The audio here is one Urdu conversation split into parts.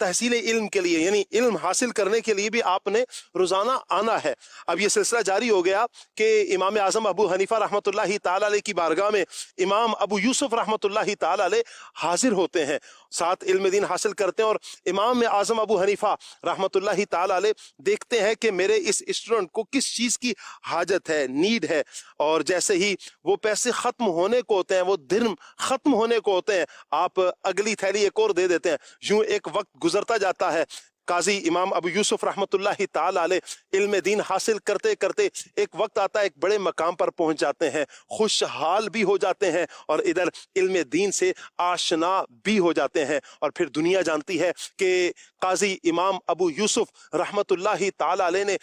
تحصیل علم کے لیے یعنی علم حاصل کرنے کے لیے بھی آپ نے روزانہ آنا ہے۔ اب یہ سلسلہ جاری ہو گیا کہ امام اعظم ابو حنیفہ رحمۃ اللہ تعالی علیہ کی بارگاہ میں امام ابو یوسف رحمۃ اللہ تعالی علیہ حاضر ہوتے ہیں، ساتھ علم دین حاصل کرتے ہیں، اور امام اعظم ابو حنیفہ رحمۃ اللہ تعالی علیہ دیکھتے ہیں کہ میرے اس اسٹوڈنٹ کو کس چیز کی حاجت ہے، نیڈ ہے، اور جیسے ہی وہ پیسے ختم ہونے کو ہوتے ہیں، وہ درم ختم ہونے کو ہوتے ہیں، آپ اگلی تھیلی ایک اور دے دیتے ہیں۔ یوں ایک وقت گزرتا جاتا ہے۔ قاضی امام ابو یوسف رحمۃ اللہ تعالی علیہ علم دین حاصل کرتے کرتے ایک وقت آتا ہے، ایک بڑے مقام پر پہنچ جاتے ہیں، خوشحال بھی ہو جاتے ہیں اور ادھر علم دین سے آشنا بھی ہو جاتے ہیں، اور پھر دنیا جانتی ہے کہ قاضی امام ابو یوسف رحمۃ اللہ تعالی علیہ نے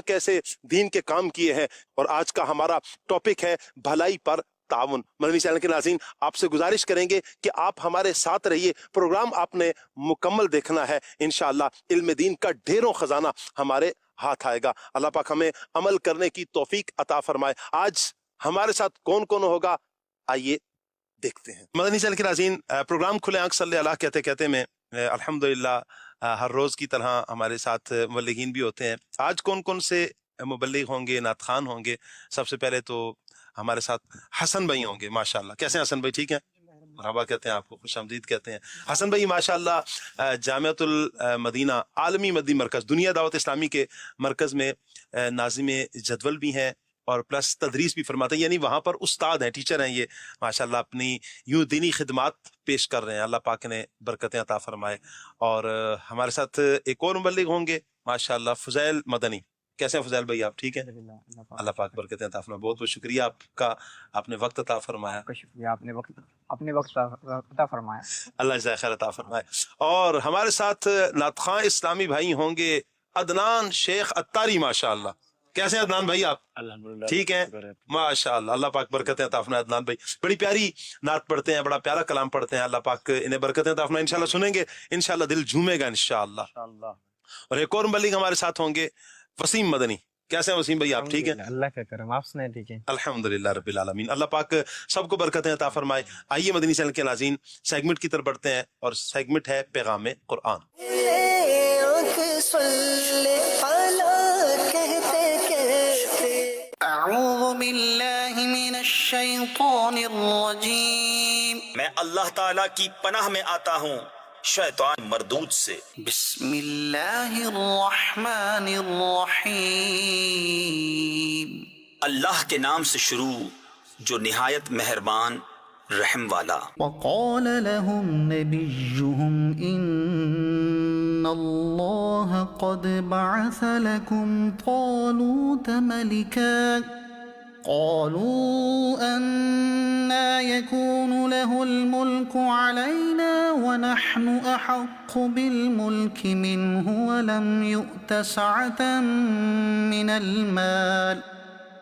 کیسے دین کے کام کیے ہیں۔ اور آج کا ہمارا ٹاپک ہے بھلائی پر تعاون۔ مدنی چینل کے ناظرین، آپ سے گزارش کریں گے کہ آپ ہمارے ساتھ رہیے، پروگرام آپ نے مکمل دیکھنا ہے، انشاءاللہ علم دین کا ڈھیروں خزانہ ہمارے ہاتھ آئے گا۔ اللہ پاک ہمیں عمل کرنے کی توفیق عطا فرمائے۔ آج ہمارے ساتھ کون کون ہوگا، آئیے دیکھتے ہیں۔ مدنی چینل کے ناظرین، پروگرام کھلے آنکھ صلی اللہ کہتے کہتے میں الحمدللہ ہر روز کی طرح ہمارے ساتھ مبلغین بھی ہوتے ہیں۔ آج کون کون سے مبلغ ہوں گے، نعت خوان ہوں گے؟ سب سے پہلے تو ہمارے ساتھ حسن بھائی ہوں گے، ماشاءاللہ۔ کیسے ہیں حسن بھائی؟ ٹھیک ہے، مرحبا کہتے ہیں آپ کو، خوش آمدید کہتے ہیں۔ حسن بھائی ماشاءاللہ جامعۃ المدینہ عالمی مدنی مرکز دنیا دعوت اسلامی کے مرکز میں ناظم جدول بھی ہیں اور پلس تدریس بھی فرماتے ہیں، یعنی وہاں پر استاد ہیں، ٹیچر ہیں یہ ماشاءاللہ، اپنی یوں دینی خدمات پیش کر رہے ہیں۔ اللہ پاک نے برکتیں عطا فرمائے۔ اور ہمارے ساتھ ایک اور مبلغ ہوں گے ماشاءاللہ، فضیل مدنی۔ کیسے ہیں فضیل بھائی آپ؟ ٹھیک ہے، اللہ پاک برکتیں عطا فرمائے۔ بہت بہت شکریہ آپ کا، آپ نے وقت عطا فرمایا۔ شکریہ، آپ نے وقت عطا فرمایا، اللہ جزائے خیر عطا فرمائے۔ اور ہمارے ساتھ نعت خواں اسلامی بھائی ہوں گے عدنان شیخ اتاری، ماشاءاللہ۔ کیسے ہیں عدنان بھائی آپ؟ الحمدللہ ٹھیک ہیں، ماشاءاللہ، اللہ پاک برکتیں عطا فرمائے۔ عدنان بھائی بڑی پیاری نعت پڑھتے ہیں، بڑا پیارا کلام پڑھتے ہیں، اللہ پاک انہیں برکتیں عطا فرمائے۔ انشاءاللہ سنیں گے، انشاءاللہ دل جھومے گا انشاءاللہ۔ اور ایک اور مبلغ ہمارے ساتھ ہوں گے وسیم مدنی۔ کیسے ہیں وسیم بھائی آپ؟ ٹھیک ہے، اللہ کا کرم، آپ سنیں؟ ٹھیک ہے، الحمدللہ رب العالمین۔ اللہ پاک سب کو برکتیں عطا فرمائے۔ آئیے مدنی چینل کے ناظرین سیگمنٹ کی طرف بڑھتے ہیں، اور سیگمنٹ ہے پیغام قرآن۔ اعوذ باللہ من الشیطان الرجیم، میں اللہ تعالیٰ کی پناہ میں آتا ہوں شیطان مردود سے۔ بسم اللہ الرحمن الرحیم، اللہ کے نام سے شروع جو نہایت مہربان رحم والا۔ وقال لهم نبيهم إن الله قد بعث لكم طالوت ملكا قالوا أنا يكون له الملك علينا ونحن أحق بالملك منه ولم يؤت سعة من المال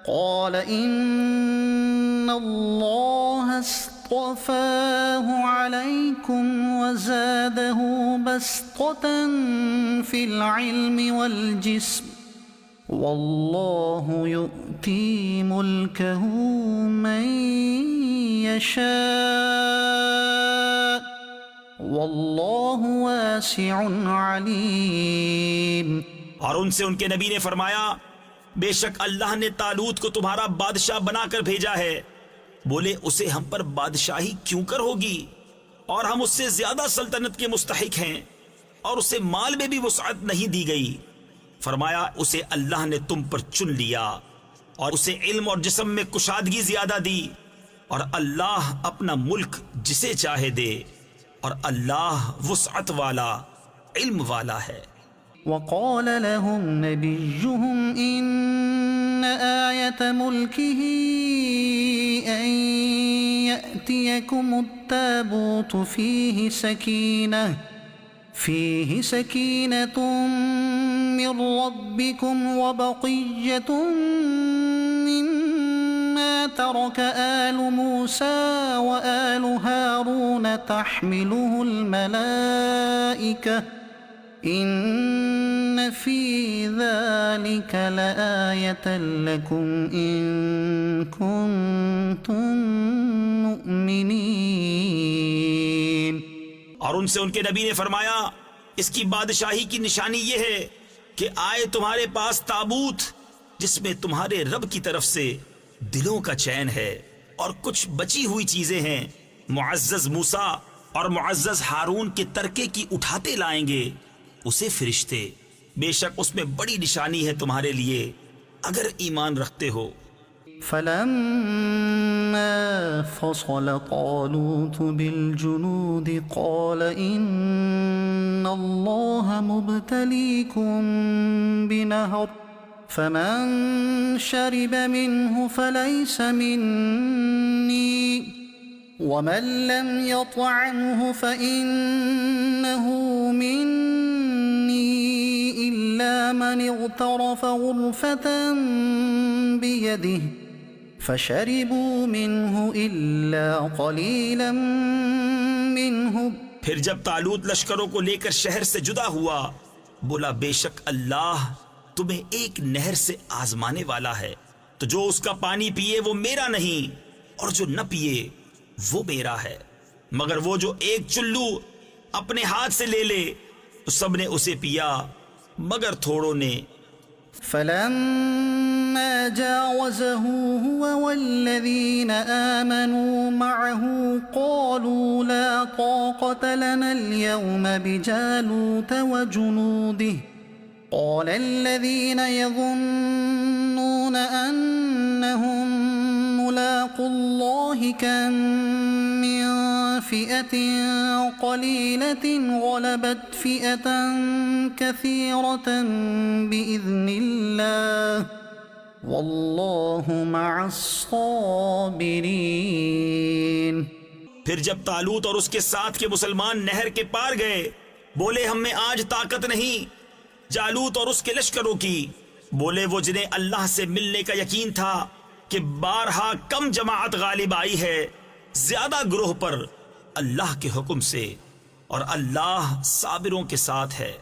قال إن الله اصطفاه عليكم وزاده بسطة في العلم والجسم والله يؤتي ملكه من يشاء والله واسع عليم۔ اور ان سے ان کے نبی نے فرمایا بے شک اللہ نے طالوت کو تمہارا بادشاہ بنا کر بھیجا ہے۔ بولے اسے ہم پر بادشاہی کیوں کر ہوگی، اور ہم اس سے زیادہ سلطنت کے مستحق ہیں، اور اسے مال میں بھی وسعت نہیں دی گئی۔ فرمایا اسے اللہ نے تم پر چن لیا اور اسے علم اور جسم میں کشادگی زیادہ دی، اور اللہ اپنا ملک جسے چاہے دے، اور اللہ وسعت والا علم والا ہے۔ وقال لهم نبيهم إن آية ملكه أن يأتيكم التابوت فيه سكينة من ربكم وبقية مما ترك آل موسى وآل هارون تحمله الملائكة إن في ذلك لآية لكم إن كنتم مؤمنين۔ اور ان سے ان کے نبی نے فرمایا اس کی بادشاہی کی نشانی یہ ہے کہ آئے تمہارے پاس تابوت جس میں تمہارے رب کی طرف سے دلوں کا چین ہے اور کچھ بچی ہوئی چیزیں ہیں. معزز موسیٰ اور معزز ہارون کے ترکے کی اٹھاتے لائیں گے اسے فرشتے. بے شک اس میں بڑی نشانی ہے تمہارے لیے اگر ایمان رکھتے ہو. فلما فصل طالوت بالجنود قال إن الله مبتليكم بنهر فمن شرب منه فليس مني ومن لم يطعمه فإنه مني إلا من اغترف غرفة بيده فشربوا منه إلا قليلا منهم. پھر جب طالوت لشکروں کو لے کر شہر سے جدا ہوا بولا بے شک اللہ تمہیں ایک نہر سے آزمانے والا ہے تو جو اس کا پانی پیے وہ میرا نہیں اور جو نہ پیے وہ میرا ہے مگر وہ جو ایک چلو اپنے ہاتھ سے لے لے تو سب نے اسے پیا مگر تھوڑوں نے. فلما جاوزه هو والذين آمنوا معه قالوا لا طاقة لنا اليوم بجالوت وجنوده قال الذين يظنون أنهم ملاقو الله كم من فئة قليلة غلبت فئة كثيرة بإذن الله والله مع الصابرين. پھر جب طالوت اور اس کے ساتھ کے مسلمان نہر کے پار گئے بولے ہم میں آج طاقت نہیں جالوت اور اس کے لشکروں کی. بولے وہ جنہیں اللہ سے ملنے کا یقین تھا کہ بارہا کم جماعت غالب آئی ہے زیادہ گروہ پر اللہ کے حکم سے اور اللہ صابروں کے ساتھ ہے.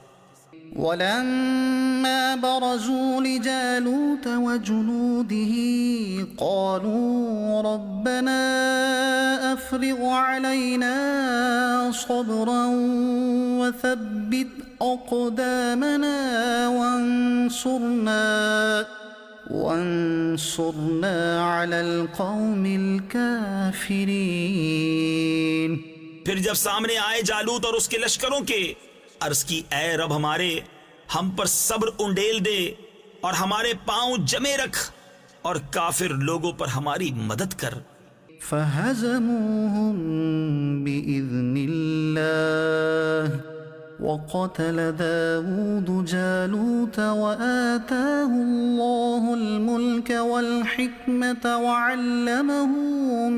ولما برزوا لجالوت وجنوده قالوا ربنا أفرغ علينا صبرا وثبت أقدامنا وانصرنا على القوم الكافرين. پھر جب سامنے آئے جالوت اور اس کے لشکروں کے عرض کی اے رب ہمارے ہم پر صبر انڈیل دے اور ہمارے پاؤں جمے رکھ اور کافر لوگوں پر ہماری مدد کر. فهزموهم بإذن الله وقتل داود جالوت وآتاه الله الملك والحكمة وعلمه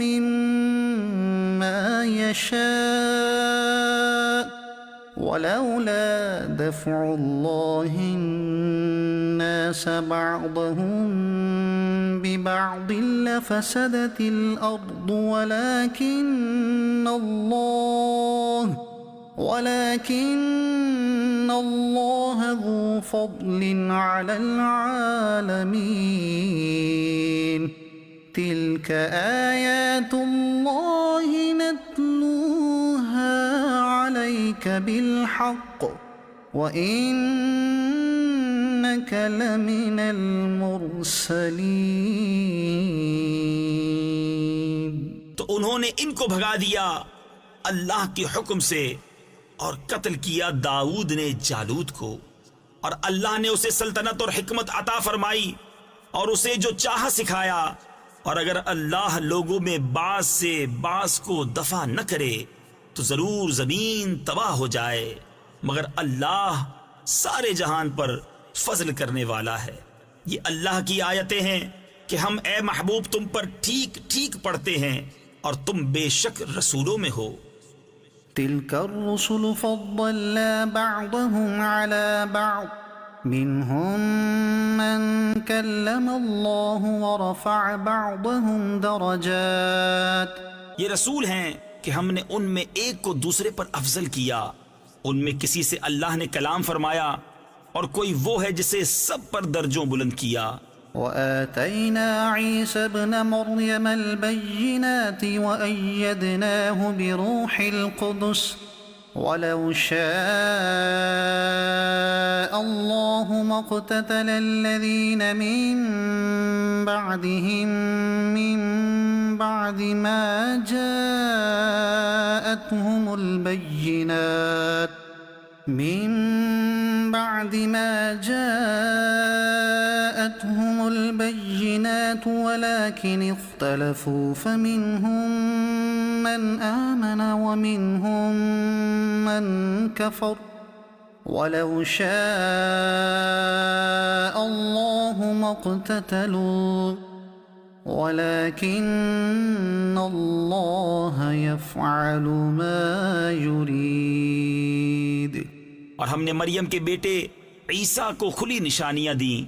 مما يشاء ولولا دفع الله الناس بعضهم ببعض لفسدت الأرض ولكن الله ذو فضل على العالمين. تلك آيات الله نتلوها عليك بالحق وإنك لمن المرسلين. تو انہوں نے ان کو بھگا دیا اللہ کے حکم سے اور قتل کیا داؤد نے جالوت کو اور اللہ نے اسے سلطنت اور حکمت عطا فرمائی اور اسے جو چاہا سکھایا اور اگر اللہ لوگوں میں بعض سے بعض کو دفع نہ کرے تو ضرور زمین تباہ ہو جائے مگر اللہ سارے جہان پر فضل کرنے والا ہے. یہ اللہ کی آیتیں ہیں کہ ہم اے محبوب تم پر ٹھیک ٹھیک پڑھتے ہیں اور تم بے شک رسولوں میں ہو. تلك الرسل فضلنا بعضهم على بعض منهم من كلم الله ورفع بعضهم درجات. یہ رسول ہیں کہ ہم نے ان میں ایک کو دوسرے پر افضل کیا. ان میں کسی سے اللہ نے کلام فرمایا اور کوئی وہ ہے جسے سب پر درجوں بلند کیا. وآتينا عيسى ابن مريم البينات وأيدناه بروح القدس ولو شاء الله ما اقتتل الذين من بعدهم من بعد ما جاءتهم البينات ولكن اختلفوا فمنهم من آمن ومنهم من كفر ولو شاء الله ما اقتتلوا ولكن الله يفعل ما يريد. اور ہم نے مریم کے بیٹے عیسیٰ کو کھلی نشانیاں دیں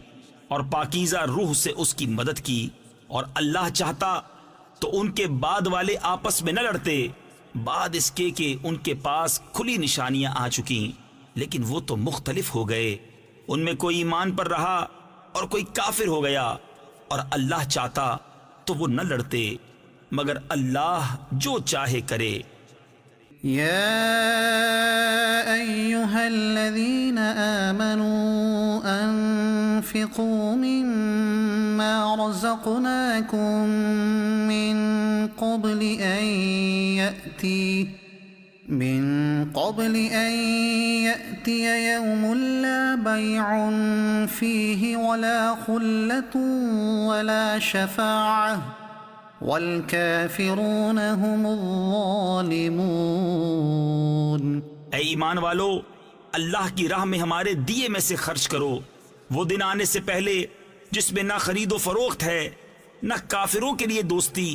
اور پاکیزہ روح سے اس کی مدد کی، اور اللہ چاہتا تو ان کے بعد والے آپس میں نہ لڑتے بعد اس کے کہ ان کے پاس کھلی نشانیاں آ چکیں، لیکن وہ تو مختلف ہو گئے، ان میں کوئی ایمان پر رہا اور کوئی کافر ہو گیا، اور اللہ چاہتا تو وہ نہ لڑتے مگر اللہ جو چاہے کرے. يا أيها الذين آمنوا أنفقوا مما رزقناكم من قبل أن يأتي يوم لا بيع فيه ولا خلة ولا شفاعة والکافرون هم الظالمون. اے ایمان والو، اللہ کی راہ میں ہمارے دیے میں سے خرچ کرو، وہ دن آنے سے پہلے جس میں نہ خرید و فروخت ہے، نہ کافروں کے لیے دوستی،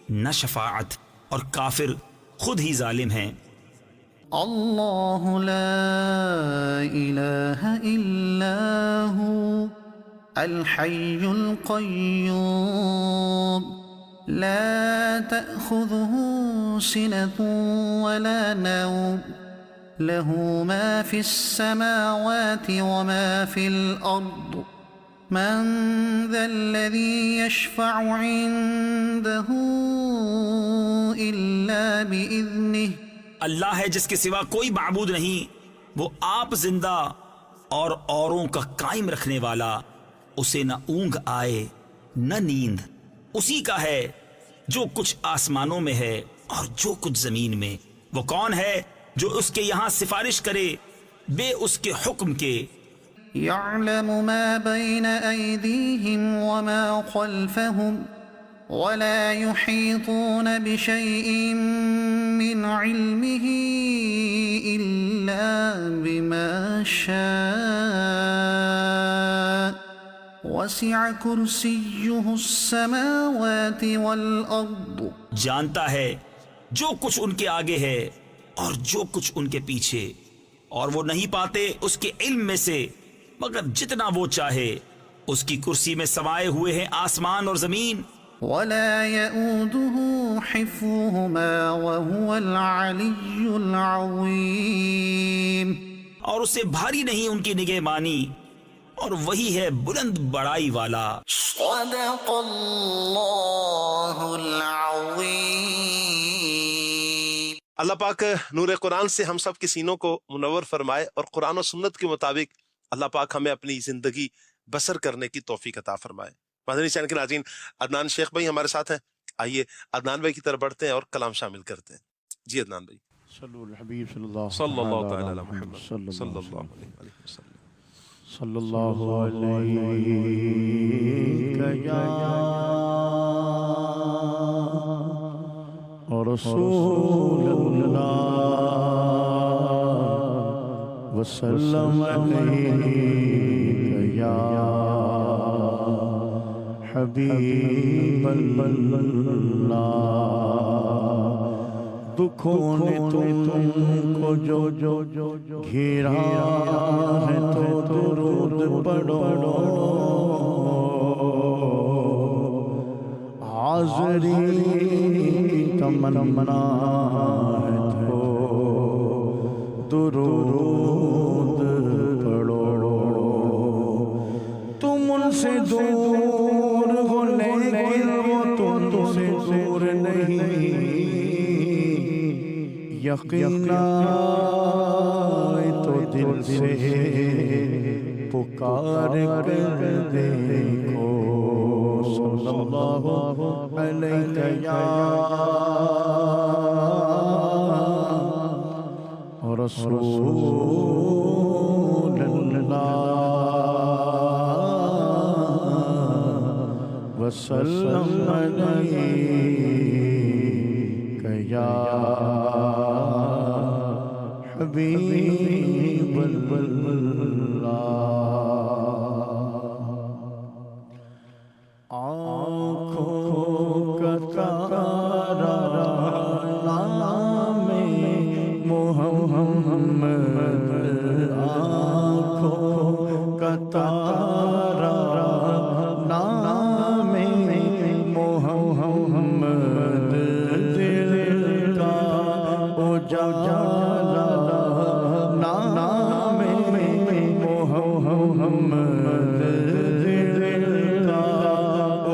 نہ شفاعت، اور کافر خود ہی ظالم ہیں. اللہ لا الہ الا ہو الحی القیوم لا تأخذه سنة ولا نوم له ما في السماوات وما في الأرض من ذا الذي يشفع عنده إلا بإذنه. اللہ ہے جس کے سوا کوئی معبود نہیں، وہ آپ زندہ اور اوروں کا قائم رکھنے والا، اسے نہ اونگ آئے نہ نیند، اسی کا ہے جو کچھ آسمانوں میں ہے اور جو کچھ زمین میں. وہ کون ہے جو اس کے یہاں سفارش کرے بے اس کے حکم کے؟ يعلم ما بين أيديهم وما خلفهم ولا يحيطون بشيء من علمه إلا بما شاء وسع كرسيه السماوات والأرض. جانتا ہے جو کچھ ان کے آگے ہے اور جو کچھ ان کے پیچھے، اور وہ نہیں پاتے اس کے علم میں سے مگر جتنا وہ چاہے. اس کی کرسی میں سمائے ہوئے ہیں آسمان اور زمین. ولا يؤوده حفظهما وهو العلي العظيم. اور اسے بھاری نہیں ان کی نگہبانی، اور وہی ہے بلند بڑائی والا. صدق اللہ العظیم. اللہ پاک نور قرآن سے ہم سب کے سینوں کو منور فرمائے، اور قرآن و سنت کے مطابق اللہ پاک ہمیں اپنی زندگی بسر کرنے کی توفیق عطا فرمائے. مدنی چینل کے ناظرین، عدنان شیخ بھائی ہمارے ساتھ ہیں، آئیے عدنان بھائی کی طرف بڑھتے ہیں اور کلام شامل کرتے ہیں. جی عدنان بھائی. صلو الحبیب صلی اللہ تعالی علی محمد صلی اللہ علیہ وسلم. صلی اللہ علیہ یا رسول اللہ وسلم علیہ یا حبیب اللہ. دکھوں نے تم کو جو گھیرا ہے تو درود پڑھو، حاضری تمنا ہے تو درود پڑھو. تم ان سے دور ہو لیکن وہ تم سے دور نہیں، یقینا تو دل سے پکار کر دیکھو صلی اللہ علیہ یا رسول اللہ وسلم علیک یا حبیب اللہ آنکھوں کا تارا نام محمد آنکھوں کا تارا نام محمد دل کا اجالا نام محمد دل کا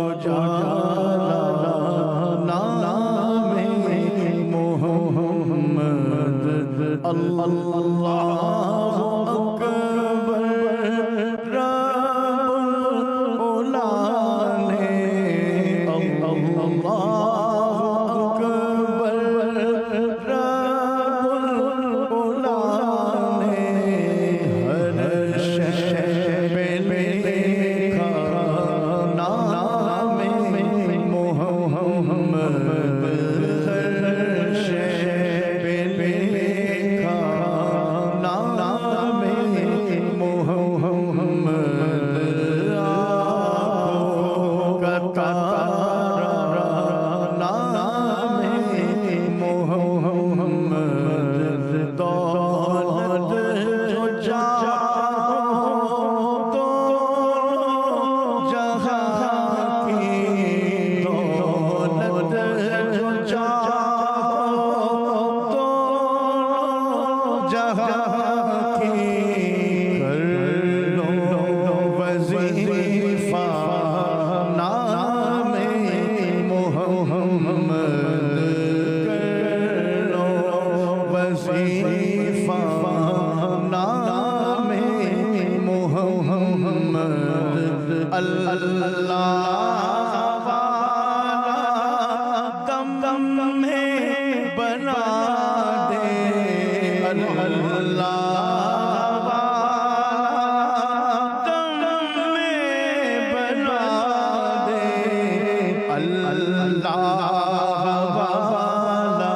اجالا نام محمد اللہ اکبر رب العالمین اللہ اکبر رب العالمین ہر شے میں دیکھا نام محمد ہر شے میں دیکھا نام محمد آنکھوں کا تارا نام محمد دولت جو چاہو تو جہاں کی دولت جو چاہو تو جہاں کی کر لو وظیفہ نام محمد کر لو وظیفہ نام محمد اللہ دم دم میں بنا دے اللہ دم میں بنا دے اللہ والا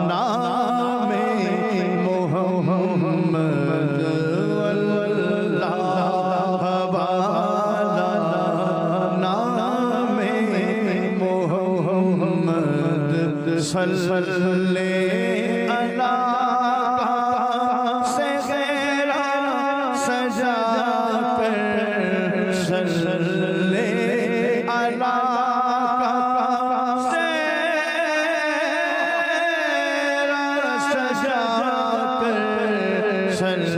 نام محمد اللہ والا نام محمد صلی اللہ سے غیرہ سجا کر صلی اللہ سے غیرہ سجا کر صلی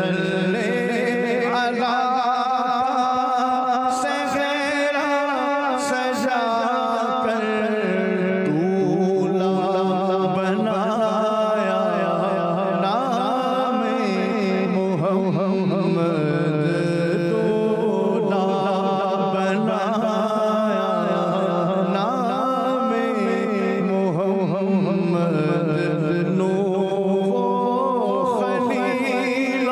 اللہ سے غیرہ سجا کر بنایا نام محمد دولا بنایا نام محمد نوح خلیل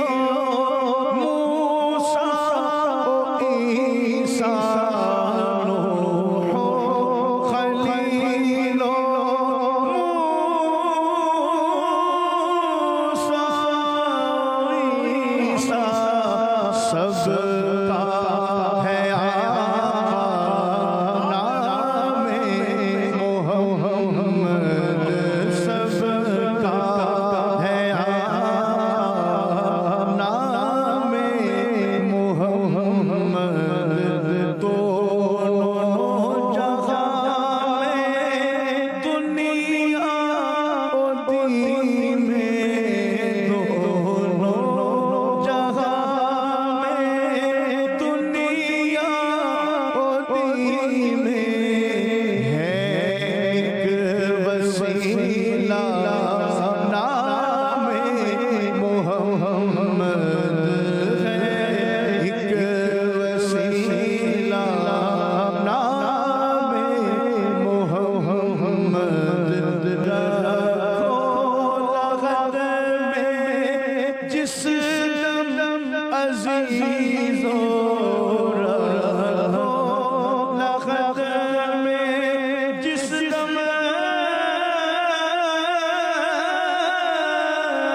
دم عزیزو رہو لخت میں جس دم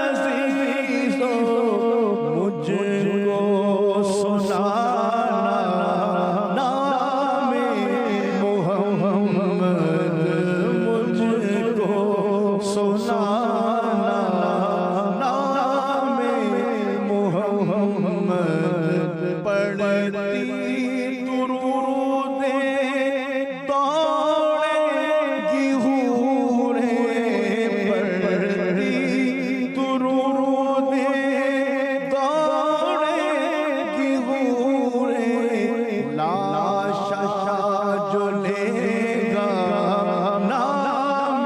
عزیزو مجھ کو سنانا نام محمد مجھ کو سنانا نام محمد پڑھتی درودیں دوڑیں گی حوریں پڑھتی درودیں دوڑیں گی حوریں لاشا جو لے گا نام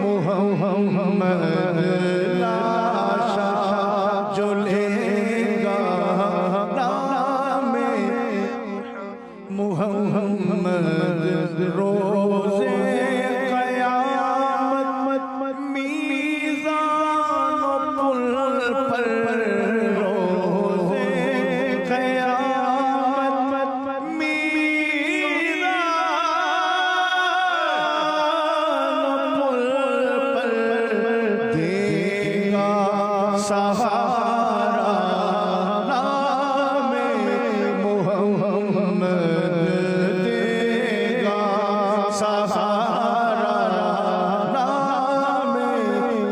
محمد لاشا جو لے گا نام محمد روزے قیامت میزان و پل پر روزے قیامت میزان و پل پر دے گا سہارا نام محمد دے گا سہارا نام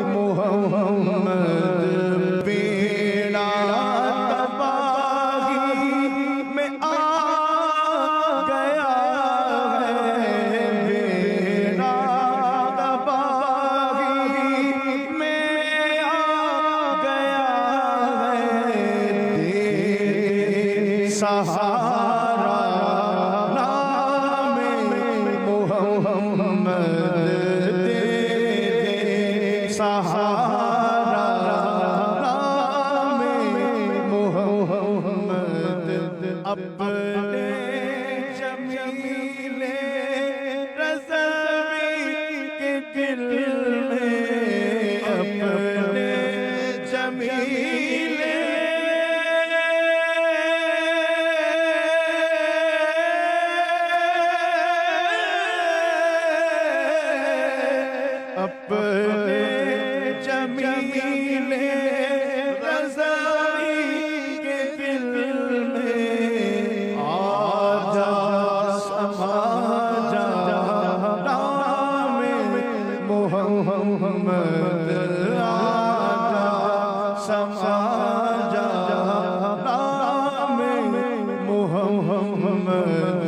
محمد بیڑا تباہی میں آ گیا ہے بیڑا تباہی میں آ گیا ہے دے سہارا نام محمد دے سہارا نام محمد اپنے جمیل رضوی کے دل میں اپنے جمیل اپنے جمیل رضوی کے دل میں آ جا سما جا نام محمد آ جا سما جا نام محمد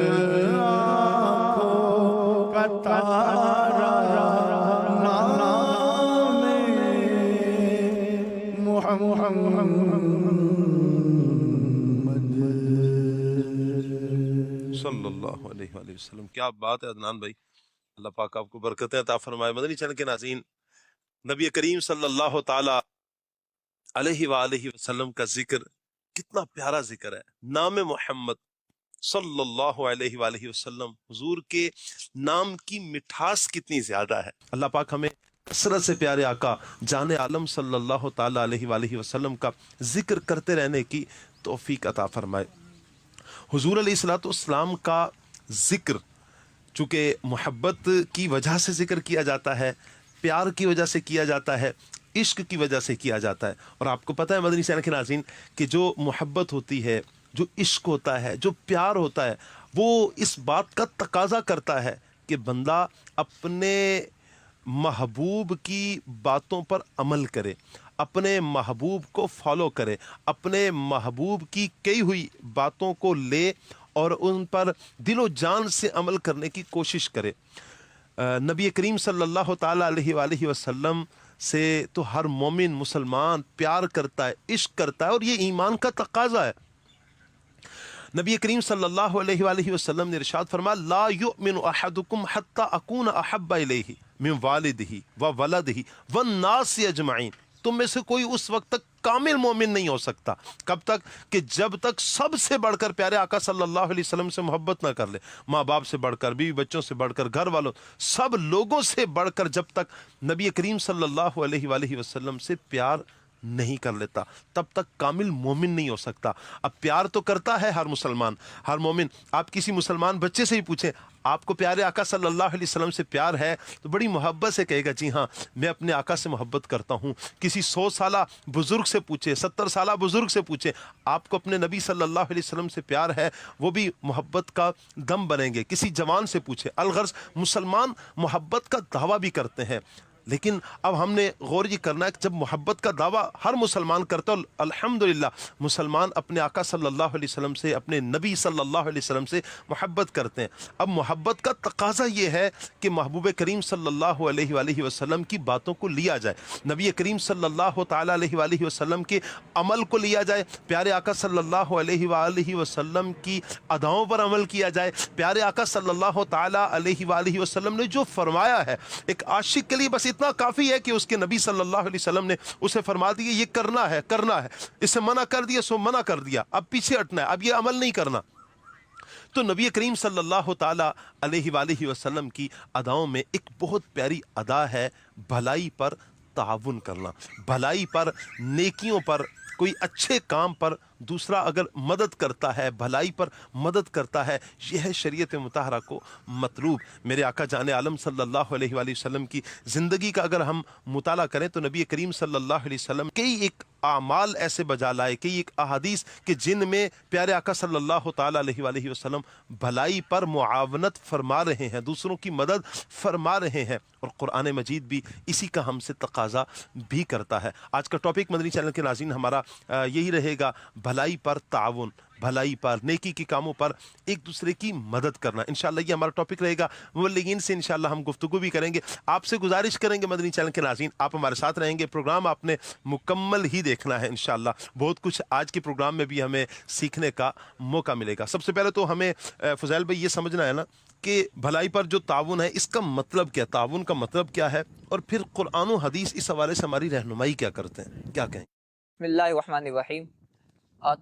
آنکھوں کا تارا نام محمد صلی اللہ علیہ وآلہ وسلم. کیا بات ہے عدنان بھائی، اللہ پاک آپ کو برکتیں عطا فرمائے. مدنی چینل کے ناظرین، نبی کریم صلی اللہ تعالی علیہ وآلہ وسلم کا ذکر کتنا پیارا ذکر ہے. نام محمد صلی اللہ علیہ وآلہ وسلم، حضور کے نام کی مٹھاس کتنی زیادہ ہے. اللہ پاک ہمیں کثرت سے پیارے آقا جان عالم صلی اللہ تعالی علیہ وآلہ وسلم کا ذکر کرتے رہنے کی توفیق عطا فرمائے. حضور علیہ الصلوۃ والسلام کا ذکر چونکہ محبت کی وجہ سے ذکر کیا جاتا ہے، پیار کی وجہ سے کیا جاتا ہے، عشق کی وجہ سے کیا جاتا ہے. اور آپ کو پتہ ہے مدنی چینل کے ناظرین کہ جو محبت ہوتی ہے، جو عشق ہوتا ہے، جو پیار ہوتا ہے، وہ اس بات کا تقاضا کرتا ہے کہ بندہ اپنے محبوب کی باتوں پر عمل کرے، اپنے محبوب کو فالو کرے، اپنے محبوب کی کہی ہوئی باتوں کو لے اور ان پر دل و جان سے عمل کرنے کی کوشش کرے. نبی کریم صلی اللہ تعالی علیہ وآلہ وسلم سے تو ہر مومن مسلمان پیار کرتا ہے، عشق کرتا ہے، اور یہ ایمان کا تقاضا ہے. نبی کریم صلی اللہ علیہ وآلہ وسلم نے ارشاد فرمایا لا یؤمن احدکم حتی اکون احب الیہ من والدہ وولدہ والناس اجمعین. تم میں سے کوئی اس وقت تک کامل مومن نہیں ہو سکتا. کب تک؟ کہ جب تک سب سے بڑھ کر پیارے آقا صلی اللہ علیہ وسلم سے محبت نہ کر لے. ماں باپ سے بڑھ کر، بیوی بچوں سے بڑھ کر، گھر والوں، سب لوگوں سے بڑھ کر جب تک نبی کریم صلی اللہ علیہ وآلہ وسلم سے پیار نہیں کر لیتا تب تک کامل مومن نہیں ہو سکتا۔ اب پیار تو کرتا ہے ہر مسلمان، ہر مومن۔ آپ کسی مسلمان بچے سے ہی پوچھیں آپ کو پیارے آقا صلی اللہ علیہ وسلم سے پیار ہے تو بڑی محبت سے کہے گا جی ہاں میں اپنے آقا سے محبت کرتا ہوں۔ کسی 100 سالہ بزرگ سے پوچھے، 70 سالہ بزرگ سے پوچھے آپ کو اپنے نبی صلی اللہ علیہ وسلم سے پیار ہے، وہ بھی محبت کا دم بنیں گے۔ کسی جوان سے پوچھے۔ الغرض مسلمان محبت کا دعویٰ بھی کرتے ہیں، لیکن اب ہم نے غور یہ کرنا ہے کہ جب محبت کا دعویٰ ہر مسلمان کرتا ہے، الحمدللہ مسلمان اپنے آقا صلی اللہ علیہ وسلم سے، اپنے نبی صلی اللہ علیہ وسلم سے محبت کرتے ہیں۔ اب محبت کا تقاضا یہ ہے کہ محبوب کریم صلی اللہ علیہ وآلہ وسلم کی باتوں کو لیا جائے، نبی کریم صلی اللہ تعالیٰ علیہ وآلہ وسلم کے عمل کو لیا جائے، پیارے آقا صلی اللہ علیہ وآلہ وسلم کی اداؤں پر عمل کیا جائے۔ پیارے آقا صلی اللہ تعالیٰ علیہ وآلہ وسلم نے جو فرمایا ہے، ایک عاشق کے لیے بس اتنا کافی ہے کہ اس کے نبی صلی اللہ علیہ وسلم نے اسے فرما دیا یہ کرنا ہے، کرنا ہے، اسے منع کر دیا سو منع کر دیا، اب پیچھے ہٹنا ہے، اب یہ عمل نہیں کرنا۔ تو نبی کریم صلی اللہ تعالیٰ علیہ وآلہ وسلم کی اداؤں میں ایک بہت پیاری ادا ہے بھلائی پر تعاون کرنا، بھلائی پر، نیکیوں پر، کوئی اچھے کام پر دوسرا اگر مدد کرتا ہے، بھلائی پر مدد کرتا ہے، یہ ہے شریعت مطہرہ کو مطلوب۔ میرے آقا جان عالم صلی اللہ علیہ وآلہ وسلم کی زندگی کا اگر ہم مطالعہ کریں تو نبی کریم صلی اللہ علیہ وسلم کئی ایک اعمال ایسے بجا لائے، کئی ایک احادیث کہ جن میں پیارے آقا صلی اللہ تعالیٰ علیہ وآلہ وسلم بھلائی پر معاونت فرما رہے ہیں، دوسروں کی مدد فرما رہے ہیں، اور قرآن مجید بھی اسی کا ہم سے تقاضا بھی کرتا ہے۔ آج کا ٹاپک مدنی چینل کے ناظرین ہمارا یہی رہے گا، بھلائی پر تعاون، بھلائی پر، نیکی کے کاموں پر ایک دوسرے کی مدد کرنا۔ انشاءاللہ یہ ہمارا ٹاپک رہے گا۔ مبلغین سے انشاءاللہ ہم گفتگو بھی کریں گے۔ آپ سے گزارش کریں گے مدنی چینل کے ناظرین آپ ہمارے ساتھ رہیں گے، پروگرام آپ نے مکمل ہی دیکھنا ہے انشاءاللہ۔ بہت کچھ آج کے پروگرام میں بھی ہمیں سیکھنے کا موقع ملے گا۔ سب سے پہلے تو ہمیں فضیل بھائی یہ سمجھنا ہے نا کہ بھلائی پر جو تعاون ہے اس کا مطلب کیا، تعاون کا مطلب کیا ہے، اور پھر قرآن و حدیث اس حوالے سے ہماری رہنمائی کیا کرتے ہیں، کیا کہیں؟ بسم اللہ الرحمن الرحیم۔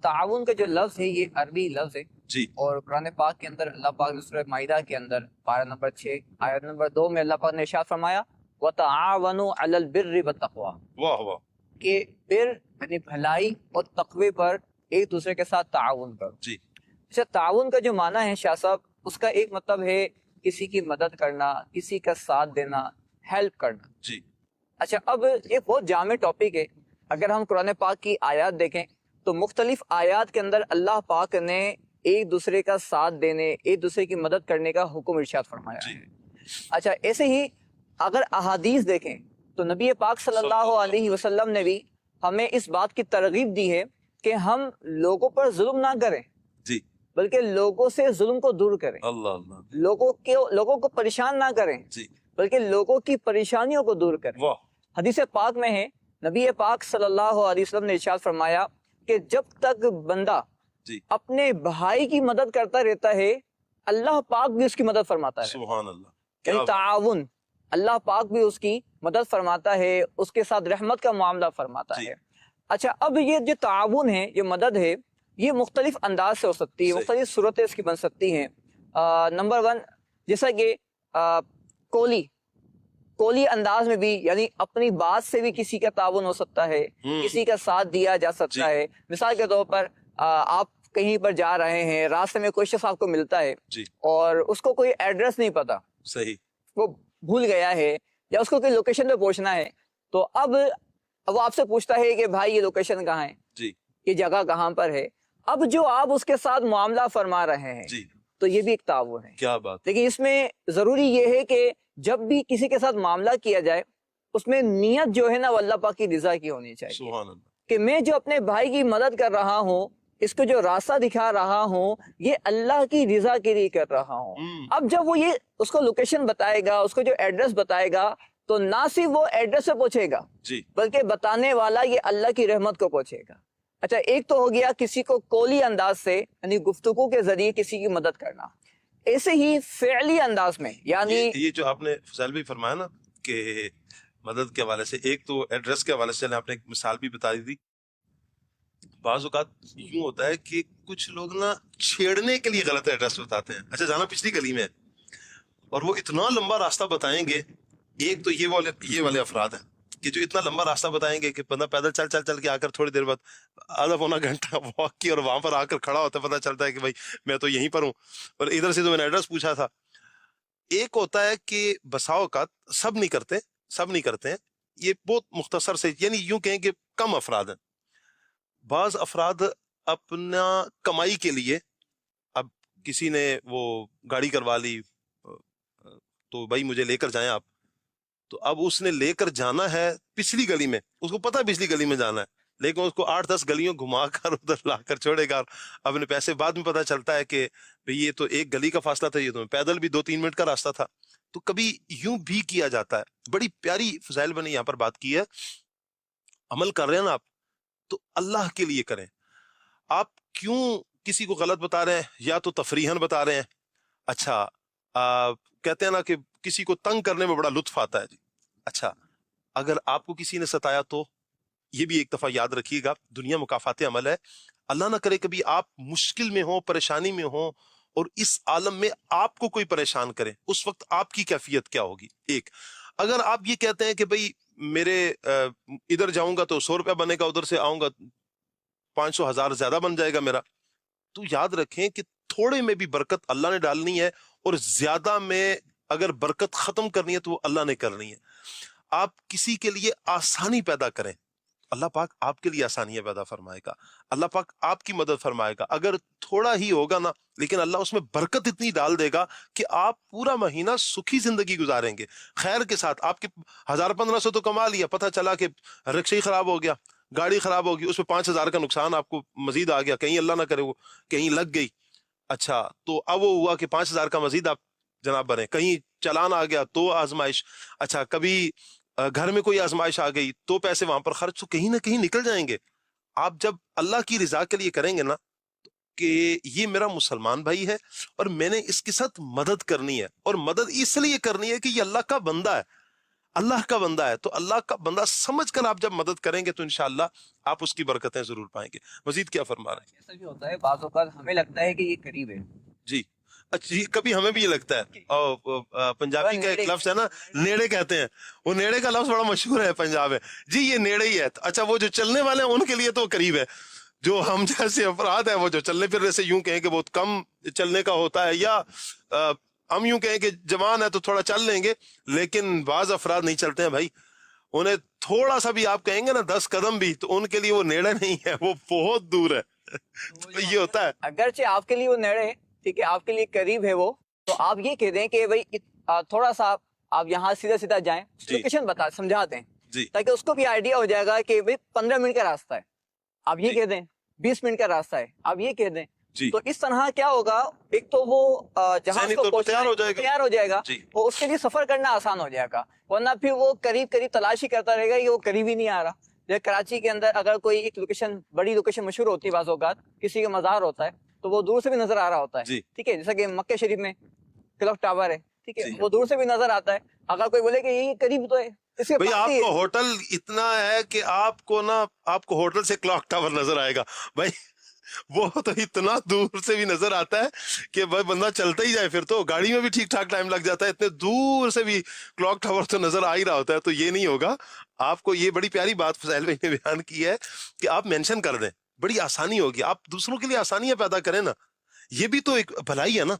تعاون کا جو لفظ ہے یہ عربی لفظ ہے جی، اور قرآن پاک کے اندر اللہ پاک نے سورہ مائدہ کے اندر پارہ نمبر 6 آیت نمبر 2 میں اللہ پاک نے ارشاد فرمایا وَتَعَاوَنُوا عَلَى الْبِرِّ وَالتَّقْوَىٰ، واہ واہ، کہ بر یعنی بھلائی اور تقوی پر ایک دوسرے کے ساتھ تعاون کرو۔ جی، اچھا، تعاون کا جو معنی ہے شاہ صاحب، اس کا ایک مطلب ہے کسی کی مدد کرنا، کسی کا ساتھ دینا، ہیلپ کرنا۔ جی، اچھا، اب یہ بہت جامع ٹاپک ہے۔ اگر ہم قرآن پاک کی آیات دیکھیں تو مختلف آیات کے اندر اللہ پاک نے ایک دوسرے کا ساتھ دینے، ایک دوسرے کی مدد کرنے کا حکم ارشاد فرمایا ہے۔ اچھا، ایسے ہی اگر احادیث دیکھیں تو نبی پاک صلی اللہ علیہ وسلم نے بھی ہمیں اس بات کی ترغیب دی ہے کہ ہم لوگوں پر ظلم نہ کریں، جی، بلکہ لوگوں سے ظلم کو دور کریں، اللہ اللہ، لوگوں کو پریشان نہ کریں، جی، بلکہ لوگوں کی پریشانیوں کو دور کریں۔ واہ، حدیث پاک میں ہے، نبی پاک صلی اللہ علیہ وسلم نے ارشاد فرمایا کہ جب تک بندہ جی، اپنے بھائی کی مدد کرتا رہتا ہے اللہ پاک بھی اس کی مدد فرماتا ہے، سبحان اللہ، یعنی تعاون، اللہ پاک بھی اس کی مدد فرماتا ہے، اس کے ساتھ رحمت کا معاملہ فرماتا جی۔ ہے۔ اچھا، اب یہ جو تعاون ہے، یہ مدد ہے، یہ مختلف انداز سے ہو سکتی ہے، صحیح، مختلف صورتیں اس کی بن سکتی ہیں۔ نمبر 1 جیسا کہ کولی انداز میں بھی، یعنی اپنی بات سے بھی کسی کا تعاون ہو سکتا ہے، کسی کا ساتھ دیا جا سکتا ہے۔ مثال کے طور پر آپ کہیں پر جا رہے ہیں، راستے میں کوئی شخص آپ کو ملتا ہے جی، اور اس کو کوئی ایڈریس نہیں پتا، صحیح، وہ بھول گیا ہے یا اس کو کوئی لوکیشن پہ پہنچنا ہے، تو اب وہ آپ سے پوچھتا ہے کہ بھائی یہ لوکیشن کہاں ہے، جی، یہ جگہ کہاں پر ہے۔ اب جو آپ اس کے ساتھ معاملہ فرما رہے ہیں جی، تو یہ بھی ایک تعاون ہے۔ کیا بات، لیکن اس میں ضروری یہ ہے کہ جب بھی کسی کے ساتھ معاملہ کیا جائے اس میں نیت جو ہے نا وہ اللہ پاک کی رضا کی ہونی چاہیے، سبحان اللہ، کہ میں جو اپنے بھائی کی مدد کر رہا ہوں، اس کو جو راستہ دکھا رہا ہوں، یہ اللہ کی رضا کے لیے کر رہا ہوں۔ اب جب وہ یہ اس کو لوکیشن بتائے گا، اس کو جو ایڈریس بتائے گا، تو نہ صرف وہ ایڈریس سے پہنچے گا جی، بلکہ بتانے والا یہ اللہ کی رحمت کو پہنچے گا۔ اچھا، ایک تو ہو گیا کسی کو قولی انداز سے، یعنی گفتگو کے ذریعے کسی کی مدد کرنا۔ ایسے ہی فعلی انداز میں، یعنی یہ جو آپ نے فضل بھی فرمایا نا کہ مدد کے حوالے سے، ایک تو ایڈریس کے حوالے سے آپ نے ایک مثال بھی بتا دی تھی۔ بعض اوقات یوں ہوتا ہے کہ کچھ لوگ نا چھیڑنے کے لیے غلط ایڈریس بتاتے ہیں، اچھا جانا پچھلی گلی میں ہے، اور وہ اتنا لمبا راستہ بتائیں گے۔ ایک تو یہ والے افراد ہیں کہ جو اتنا لمبا راستہ بتائیں گے کہ بندہ پیدل چل چل چل کے آ کر تھوڑی دیر بعد آدھا پونا گھنٹہ واک کی اور وہاں پر آ کر کھڑا ہوتا ہے، پتہ چلتا ہے کہ بھائی میں تو یہیں پر ہوں. اور ادھر سے جو میں نے ایڈریس پوچھا تھا، ایک ہوتا ہے کہ بسا اوقات سب نہیں کرتے ہیں، یہ بہت مختصر سے، یعنی یوں کہیں کہ کم افراد ہیں. بعض افراد اپنا کمائی کے لیے، اب کسی نے وہ گاڑی کروا لی تو بھائی مجھے لے کر جائیں آپ، تو اب اس نے لے کر جانا ہے پچھلی گلی میں، اس کو پتہ پچھلی گلی میں جانا ہے، لیکن اس کو 8-10 گلیوں گھما کر ادھر لا کر چھوڑے گا. اپنے پیسے بعد میں پتہ چلتا ہے کہ بھئی یہ تو ایک گلی کا فاصلہ تھا، یہ تو پیدل بھی 2-3 منٹ کا راستہ تھا. تو کبھی یوں بھی کیا جاتا ہے. بڑی پیاری فضائل میں نے یہاں پر بات کی ہے. عمل کر رہے ہیں نا آپ، تو اللہ کے لیے کریں. آپ کیوں کسی کو غلط بتا رہے ہیں؟ یا تو تفریحاً بتا رہے ہیں. اچھا کہتے ہیں نا کہ کسی کو تنگ کرنے میں بڑا لطف آتا ہے جی. اچھا اگر آپ کو کسی نے ستایا تو یہ بھی ایک دفعہ یاد رکھیے گا، دنیا مکافات عمل ہے. اللہ نہ کرے کبھی آپ مشکل میں ہوں، پریشانی میں ہوں، اور اس عالم میں آپ کو کوئی پریشان کرے، اس وقت آپ کی کیفیت کیا ہوگی؟ ایک، اگر آپ یہ کہتے ہیں کہ بھئی میرے ادھر جاؤں گا تو 100 روپیہ بنے گا، ادھر سے آؤں گا 500 1000 زیادہ بن جائے گا میرا، تو یاد رکھیں کہ تھوڑے میں بھی برکت اللہ نے ڈالنی ہے، اور زیادہ میں اگر برکت ختم کرنی ہے تو وہ اللہ نے کرنی ہے. آپ کسی کے لیے آسانی پیدا کریں، اللہ پاک آپ کے لیے آسانیاں پیدا فرمائے گا، اللہ پاک آپ کی مدد فرمائے گا. اگر تھوڑا ہی ہوگا نا، لیکن اللہ اس میں برکت اتنی ڈال دے گا کہ آپ پورا مہینہ سکھی زندگی گزاریں گے خیر کے ساتھ. آپ کے 1000-1500 تو کما لیا، پتہ چلا کہ رکشہ ہی خراب ہو گیا، گاڑی خراب ہوگی، اس پہ 5000 کا نقصان آپ کو مزید آ گیا، کہیں اللہ نہ کرے وہ کہیں لگ گئی. اچھا تو اب وہ ہوا کہ 5000 کا مزید آپ جناب بنے، کہیں چلان آ گیا تو آزمائش. اچھا کبھی گھر میں کوئی آزمائش آ گئی تو پیسے وہاں پر خرچ، تو کہیں نہ کہیں نکل جائیں گے. آپ جب اللہ کی رضا کے لیے کریں گے نا کہ یہ میرا مسلمان بھائی ہے اور میں نے اس کے ساتھ مدد کرنی ہے، اور مدد اس لیے کرنی ہے کہ یہ اللہ کا بندہ ہے، اللہ کا بندہ ہے، تو اللہ کا بندہ سمجھ کر آپ جب مدد کریں گے تو انشاءاللہ آپ اس کی برکتیں ضرور پائیں گے. مزید کیا فرما رہے ہیں؟ ایسا بھی ہوتا ہے بعض اوقات ہمیں لگتا ہے کہ یہ قریب ہے جی اچھا، کبھی ہمیں بھی یہ لگتا ہے. اور پنجابی کا ایک لفظ ہے نا، نیڑے کہتے ہیں، وہ نیڑے کا لفظ بڑا مشہور ہے پنجاب میں، جی یہ نیڑے ہی ہے. اچھا وہ جو چلنے والے ہیں ان کے لیے تو قریب ہے، جو ہم جیسے افراد ہیں وہ جو چلنے پھرنے سے یوں کہیں کہ بہت کم چلنے کا ہوتا ہے، یا ہم یوں کہیں کہ جوان ہے تو تھوڑا چل لیں گے، لیکن بعض افراد نہیں چلتے ہیں بھائی. انہیں تھوڑا سا بھی آپ کہیں گے نا 10 قدم بھی، تو ان کے لیے وہ نیڑے نہیں ہے، وہ بہت دور ہے. یہ ہوتا ہے. اگرچہ آپ کے لیے وہ نیڑے، ٹھیک ہے، آپ کے لیے قریب ہے وہ، تو آپ یہ کہہ دیں کہ بھائی تھوڑا سا آپ یہاں سیدھا جائیں، لوکیشن بتا سمجھا دیں تاکہ اس کو بھی آئیڈیا ہو جائے گا کہ بھائی 15 منٹ کا راستہ ہے، آپ یہ کہہ دیں 20 منٹ کا راستہ ہے، آپ یہ کہہ دیں. تو اس طرح کیا ہوگا، ایک تو وہ جہاں تیار ہو جائے گا، وہ اس کے لیے سفر کرنا آسان ہو جائے گا. ورنہ پھر وہ قریب تلاشی کرتا رہے گا کہ وہ قریب ہی نہیں آ رہا. جیسے کراچی کے اندر اگر کوئی ایک لوکیشن، بڑی لوکیشن مشہور ہوتی ہے، بعض اوقات کسی کا مزار ہوتا ہے تو وہ دور سے بھی نظر آ رہا ہوتا ہے، ٹھیک ہے، جیسا کہ مکہ شریف میں کلک ٹاور ہے، ٹھیک ہے، وہ دور سے بھی نظر آتا ہے. اگر کوئی بولے کہ یہ قریب تو ہے، بھئی آپ کو ہوٹل اتنا ہے کہ آپ کو ہوٹل سے کلاک ٹاور نظر آئے گا، بھائی وہ تو اتنا دور سے بھی نظر آتا ہے کہ بھائی بندہ چلتا ہی جائے، پھر تو گاڑی میں بھی ٹھیک ٹھاک ٹائم لگ جاتا ہے، اتنے دور سے بھی کلاک ٹاور تو نظر آ ہی رہا ہوتا ہے. تو یہ نہیں ہوگا. آپ کو یہ بڑی پیاری بات فضائل بھائی نے بیان کی ہے کہ آپ مینشن کر دیں، بڑی آسانی ہوگی. آپ دوسروں کے لیے آسانیاں پیدا کریں نا، یہ بھی تو ایک بھلائی ہے نا،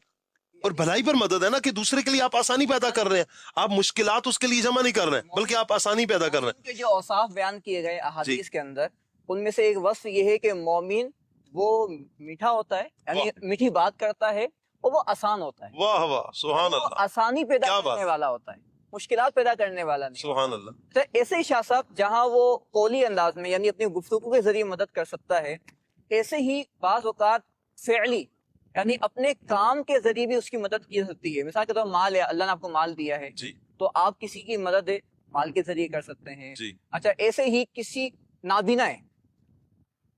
اور بھلائی پر مدد ہے نا کہ دوسرے کے لیے آپ آسانی پیدا کر رہے ہیں. آپ مشکلات اس کے لیے جمع نہیں کر رہے ہیں بلکہ آپ آسانی پیدا کر رہے ہیں. جو اوصاف بیان کیے گئے احادیث کے اندر، ان میں سے ایک وصف یہ ہے کہ مومن وہ میٹھا ہوتا ہے، یعنی میٹھی بات کرتا ہے، اور وہ آسان ہوتا ہے. واہ واہ سبحان اللہ، آسانی پیدا کرنے والا ہوتا ہے، مشکلات پیدا کرنے والا نہیں. سبحان اللہ. تو ایسے ہی شاہ صاحب جہاں وہ قولی انداز میں یعنی اپنی گفتگو کے ذریعے مدد کر سکتا ہے، ایسے ہی بعض اوقات فعلی یعنی اپنے کام کے ذریعے بھی اس کی مدد کی سکتی ہے. مثال کے طور مال ہے، اللہ نے آپ کو مال دیا ہے، تو آپ کسی کی مدد مال کے ذریعے کر سکتے ہیں. اچھا ایسے ہی کسی نابینا ہے،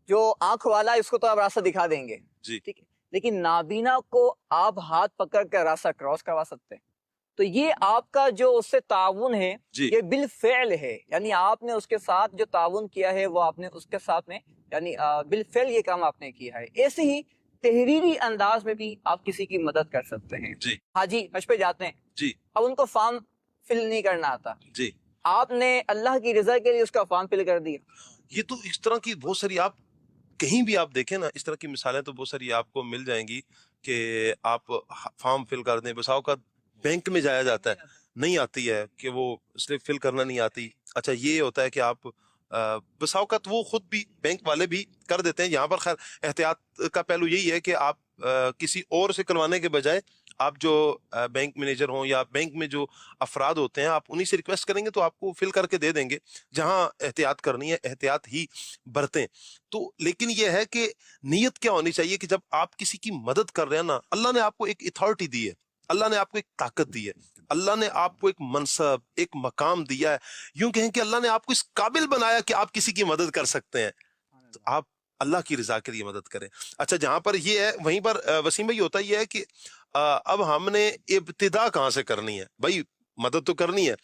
جو آنکھ والا ہے اس کو تو آپ راستہ دکھا دیں گے، ٹھیک ہے، لیکن نابینا کو آپ ہاتھ پکڑ کر راستہ کراس کروا سکتے ہیں. تو یہ آپ کا جو اس سے تعاون ہے یہ بالفعل ہے، یعنی آپ نے اس کے ساتھ جو تعاون کیا ہے وہ آپ نے اس کے ساتھ میں یعنی بالفعل یہ کام آپ نے کیا ہے. ایسے ہی تحریری انداز میں بھی آپ کسی کی مدد کر سکتے ہیں. حاجی حج پہ جاتے ہیں، اب ان کو فارم فل نہیں کرنا آتا، آپ نے اللہ کی رضا کے لیے اس کا فارم فل کر دیا. یہ تو اس طرح کی بہت ساری، آپ کہیں بھی آپ دیکھیں نا اس طرح کی مثالیں تو بہت ساری آپ کو مل جائیں گی کہ آپ فارم فل کر دیں. بسا اوقات بینک میں جایا جاتا ہے، نہیں آتی ہے کہ وہ سلپ فل کرنا نہیں آتی. اچھا یہ ہوتا ہے کہ آپ بسا اوقات وہ خود بھی بینک والے بھی کر دیتے ہیں. یہاں پر خیر احتیاط کا پہلو یہی ہے کہ آپ کسی اور سے کروانے کے بجائے آپ جو بینک مینیجر ہوں یا بینک میں جو افراد ہوتے ہیں آپ انہی سے ریکویسٹ کریں گے تو آپ کو فل کر کے دے دیں گے. جہاں احتیاط کرنی ہے احتیاط ہی برتیں. تو لیکن یہ ہے کہ نیت کیا ہونی چاہیے کہ جب آپ کسی کی مدد کر رہے ہیں نا، اللہ نے آپ کو ایک اتھارٹی دی ہے، اللہ نے آپ کو ایک طاقت دی ہے، اللہ نے آپ کو ایک منصب ایک مقام دیا ہے. یوں کہیں کہ اللہ نے آپ کو اس قابل بنایا کہ آپ کسی کی مدد کر سکتے ہیں، تو آپ اللہ کی رضا کے لیے مدد کریں. اچھا جہاں پر یہ ہے وہیں پر وسیم بھائی ہوتا یہ ہے کہ اب ہم نے ابتدا کہاں سے کرنی ہے؟ بھائی مدد تو کرنی ہے،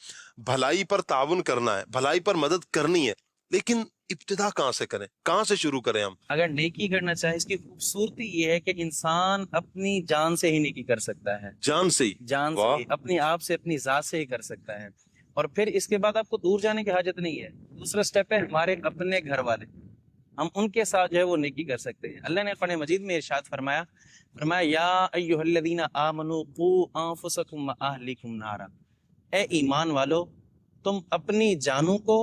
بھلائی پر تعاون کرنا ہے، بھلائی پر مدد کرنی ہے، لیکن ابتدا کہاں سے کریں، کہاں سے شروع کریں ہم؟ اگر نیکی کرنا چاہے اس کی خوبصورتی یہ ہے کہ انسان اپنی جان سے ہی نیکی کر سکتا ہے، جان سے ہی، جان سے ہی، اپنی آپ سے اپنی ذات سے ہی کر سکتا ہے. اور پھر اس کے بعد آپ کو دور جانے کی حاجت نہیں ہے. دوسرا سٹیپ ہے ہمارے اپنے گھر والے، ہم ان کے ساتھ جو ہے وہ نیکی کر سکتے ہیں. اللہ نے قرآن مجید میں ارشاد فرمایا یا ایھا الذین آمنوا قوا انفسکم واہلیکم نارا، اے ایمان والو تم اپنی جانوں کو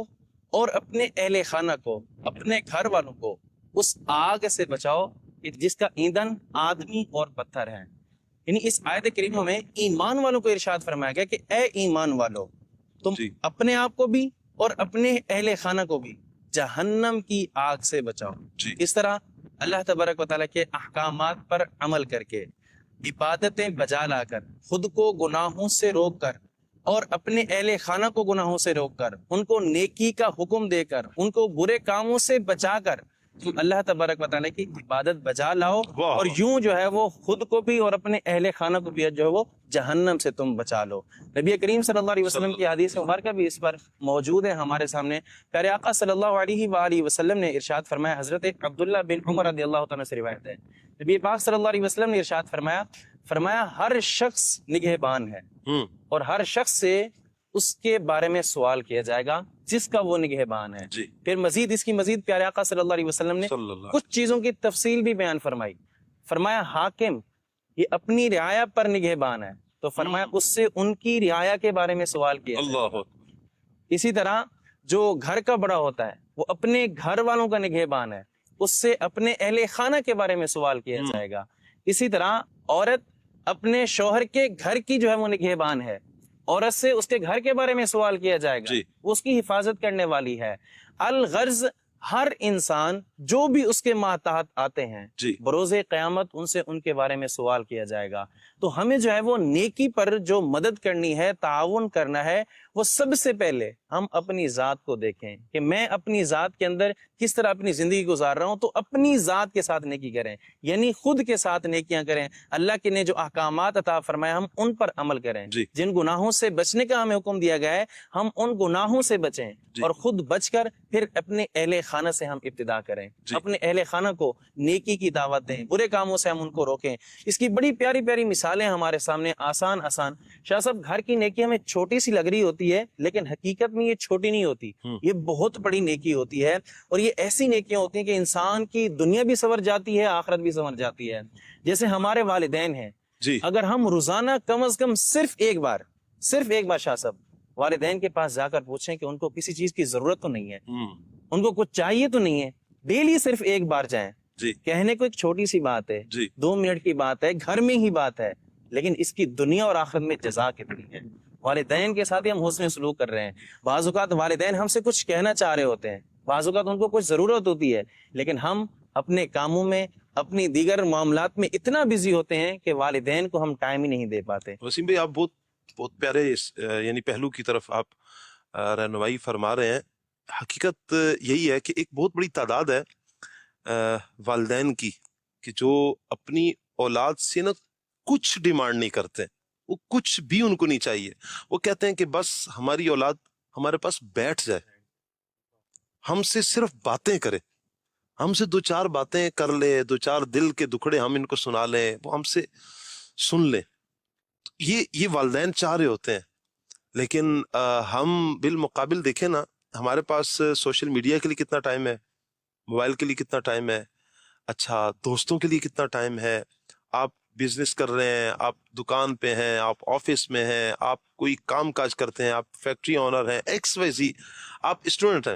اور اپنے اہل خانہ کو، اپنے گھر والوں کو اس آگ سے بچاؤ کہ جس کا ایندھن آدمی اور پتھر ہے. یعنی اس آیت کریمہ میں ایمان والوں کو ارشاد فرمایا گیا کہ اے ایمان والو تم اپنے آپ کو بھی اور اپنے اہل خانہ کو بھی جہنم کی آگ سے بچاؤ. اس طرح اللہ تبارک و تعالیٰ کے احکامات پر عمل کر کے، عبادتیں بجا لا کر، خود کو گناہوں سے روک کر اور اپنے اہل خانہ کو گناہوں سے روک کر، ان کو نیکی کا حکم دے کر، ان کو برے کاموں سے بچا کر تم اللہ تبارک و تعالیٰ کی عبادت بجا لاؤ، اور یوں جو ہے وہ خود کو بھی اور اپنے اہل خانہ کو بھی جو ہے وہ جہنم سے تم بچا لو. نبی کریم صلی اللہ علیہ وسلم کی حدیث مبارکہ بھی اس پر موجود ہے ہمارے سامنے. پیارے آقا صلی اللہ علیہ وآلہ وسلم نے ارشاد فرمایا، حضرت عبداللہ بن عمر رضی اللہ تعالیٰ سے روایت ہے، نبی پاک صلی اللہ علیہ وسلم نے ارشاد فرمایا ہر شخص نگہبان ہے اور ہر شخص سے اس کے بارے میں سوال کیا جائے گا جس کا وہ نگہبان ہے. پھر مزید اس کی مزید پیارے آقا صلی اللہ علیہ وسلم نے کچھ چیزوں کی تفصیل بھی بیان فرمایا حاکم یہ اپنی رعایا پر نگہبان ہے تو فرمایا اس سے ان کی رعایا کے بارے میں سوال کیا جائے گا. اسی طرح جو گھر کا بڑا ہوتا ہے وہ اپنے گھر والوں کا نگہبان ہے، اس سے اپنے اہل خانہ کے بارے میں سوال کیا جائے گا. اسی طرح عورت اپنے شوہر کے گھر کی جو ہے وہ نگہبان ہے، عورت سے اس کے گھر کے بارے میں سوال کیا جائے گا، وہ اس کی حفاظت کرنے والی ہے. الغرض ہر انسان جو بھی اس کے ماتحت آتے ہیں بروز قیامت ان سے ان کے بارے میں سوال کیا جائے گا. تو ہمیں جو ہے وہ نیکی پر جو مدد کرنی ہے، تعاون کرنا ہے، وہ سب سے پہلے ہم اپنی ذات کو دیکھیں کہ میں اپنی ذات کے اندر کس طرح اپنی زندگی گزار رہا ہوں. تو اپنی ذات کے ساتھ نیکی کریں، یعنی خود کے ساتھ نیکیاں کریں. اللہ کے نے جو احکامات عطا فرمائے ہم ان پر عمل کریں. جن گناہوں سے بچنے کا ہمیں حکم دیا گیا ہے ہم ان گناہوں سے بچیں اور خود بچ کر پھر اپنے اہل خانہ سے ہم ابتدا کریں. اپنے اہل خانہ کو نیکی کی دعوت دیں، برے کاموں سے ہم ان کو روکیں. اس کی بڑی پیاری پیاری مثالیں ہمارے سامنے آسان. شاہ صاحب گھر کی نیکی ہمیں چھوٹی سی لگ رہی ہوتی ہے لیکن حقیقت میں یہ چھوٹی نہیں ہوتی، یہ بہت بڑی نیکی ہوتی ہے. اور یہ ایسی نیکیاں ہوتی ہیں کہ انسان کی دنیا بھی سنور جاتی ہے، آخرت بھی سنور جاتی ہے. جیسے ہمارے والدین ہیں، اگر ہم روزانہ کم از کم صرف ایک بار شاہ صاحب والدین کے پاس جا کر پوچھیں کہ ان کو کسی چیز کی ضرورت تو نہیں ہے، ان کو کچھ چاہیے تو نہیں ہے، ڈیلی صرف ایک بار جائیں. کہنے کو ایک چھوٹی سی بات ہے، 2 منٹ کی بات ہے، گھر میں ہی بات ہے، لیکن اس کی دنیا اور آخرت میں جزا کتنی ہے. والدین کے ساتھ ہی ہم حسن سلوک کر رہے ہیں. بعض اوقات والدین ہم سے کچھ کہنا چاہ رہے ہوتے ہیں، بعض اوقات ان کو کچھ ضرورت ہوتی ہے، لیکن ہم اپنے کاموں میں اپنی دیگر معاملات میں اتنا بزی ہوتے ہیں کہ والدین کو ہم ٹائم ہی نہیں دے پاتے. وسیم بھائی آپ بہت پیارے یعنی پہلو کی طرف آپ رہنمائی فرما رہے ہیں. حقیقت یہی ہے کہ ایک بہت بڑی تعداد ہے والدین کی کہ جو اپنی اولاد سے نا کچھ ڈیمانڈ نہیں کرتے، وہ کچھ بھی ان کو نہیں چاہیے. وہ کہتے ہیں کہ بس ہماری اولاد ہمارے پاس بیٹھ جائے، ہم سے صرف باتیں کرے، ہم سے 2-4 باتیں کر لے، 2-4 دل کے دکھڑے ہم ان کو سنا لیں، وہ ہم سے سن لیں. یہ والدین چاہ رہے ہوتے ہیں. لیکن ہم بالمقابل دیکھیں نا، ہمارے پاس سوشل میڈیا کے لیے کتنا ٹائم ہے، موبائل کے لیے کتنا ٹائم ہے، اچھا دوستوں کے لیے کتنا ٹائم ہے، آپ بزنس کر رہے ہیں، آپ دکان پہ ہیں، آپ آفس میں ہیں، آپ کوئی کام کاج کرتے ہیں، آپ فیکٹری آنر ہیں، ایکس وائی زی، آپ اسٹوڈنٹ ہیں،